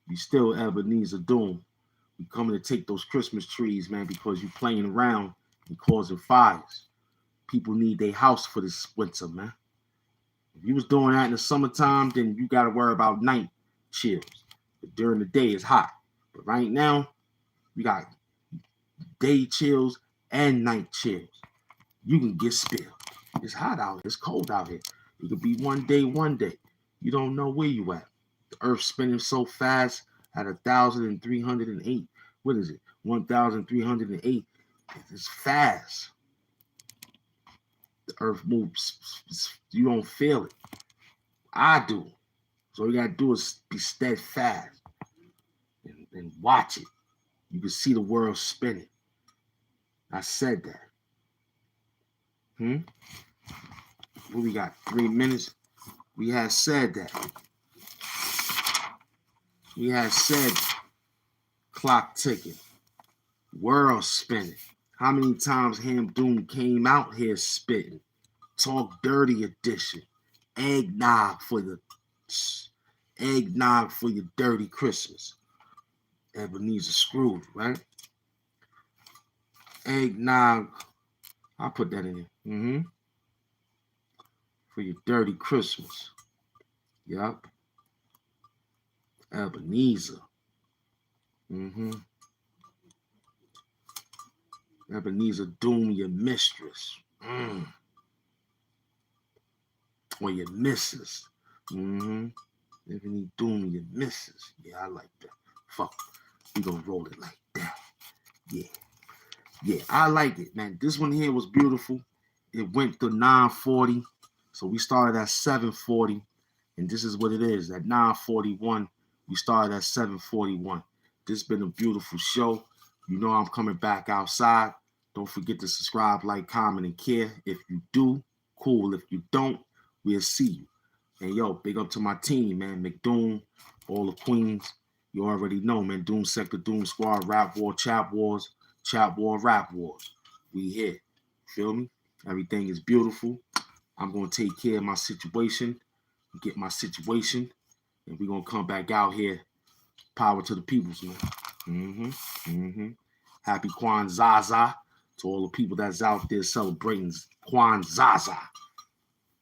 You still Ebenezer Doom. We coming to take those Christmas trees, man, because you playing around and causing fires. People need their house for this winter, man. If you was doing that in the summertime, then you got to worry about night chills. But during the day, it's hot. But right now, we got day chills and night chills. You can get spilled. It's hot out here. It's cold out here. It could be one day. You don't know where you at. The earth's spinning so fast at 1,308. What is it? 1,308. It's fast. The earth moves. You don't feel it. I do. So all you got to do is be steadfast and watch it. You can see the world spinning. I said that. What we got? 3 minutes? We had said that. We had said clock ticking. World spinning. How many times HAMP Doom came out here spitting? Talk Dirty edition. Eggnog for your dirty Christmas. Ebenezer Scrooge, right? Eggnog. I'll put that in there. For your dirty Christmas. Yup. Ebenezer. Ebenezer Doom your mistress. Or your missus. Ebenezer Doom your missus. Yeah, I like that. Fuck. We gonna roll it like that. Yeah, I like it, man. This one here was beautiful. It went to 9:40. So we started at 7:40. And this is what it is. At 9:41, we started at 7:41. This has been a beautiful show. You know I'm coming back outside. Don't forget to subscribe, like, comment, and care. If you do, cool. If you don't, we'll see you. And yo, big up to my team, man. McDoom, all the queens. You already know, man. DOOMSECTOR, Doom Squad, Rap War, CHATWARS, Chat War, Rap Wars. We here. Feel me? Everything is beautiful. I'm going to take care of my situation, get my situation, and we're going to come back out here. Power to the peoples, man. Happy Kwanzaa to all the people that's out there celebrating Kwanzaa.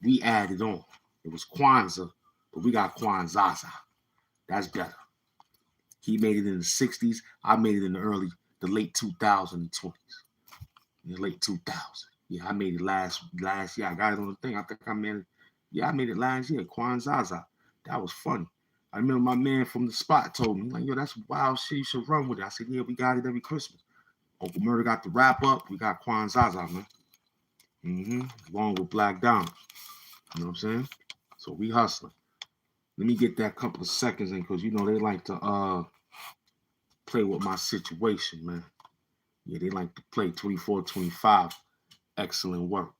We added on. It was Kwanzaa, but we got Kwanzaa. That's better. He made it in the 60s. I made it in the late 2020s. In the late 2000s. Yeah, I made it last year. I got it on the thing. I think I made it. Yeah, I made it last year. Kwanzaa. That was funny. I remember my man from the spot told me, like, yo, that's wild shit. You should run with it. I said, yeah, we got it every Christmas. Uncle Murder got the wrap up. We got Kwanzaa, man. Along with Black Diamonds. You know what I'm saying? So we hustling. Let me get that couple of seconds in because, you know, they like to play with my situation, man. Yeah, they like to play 24-25. Excellent work.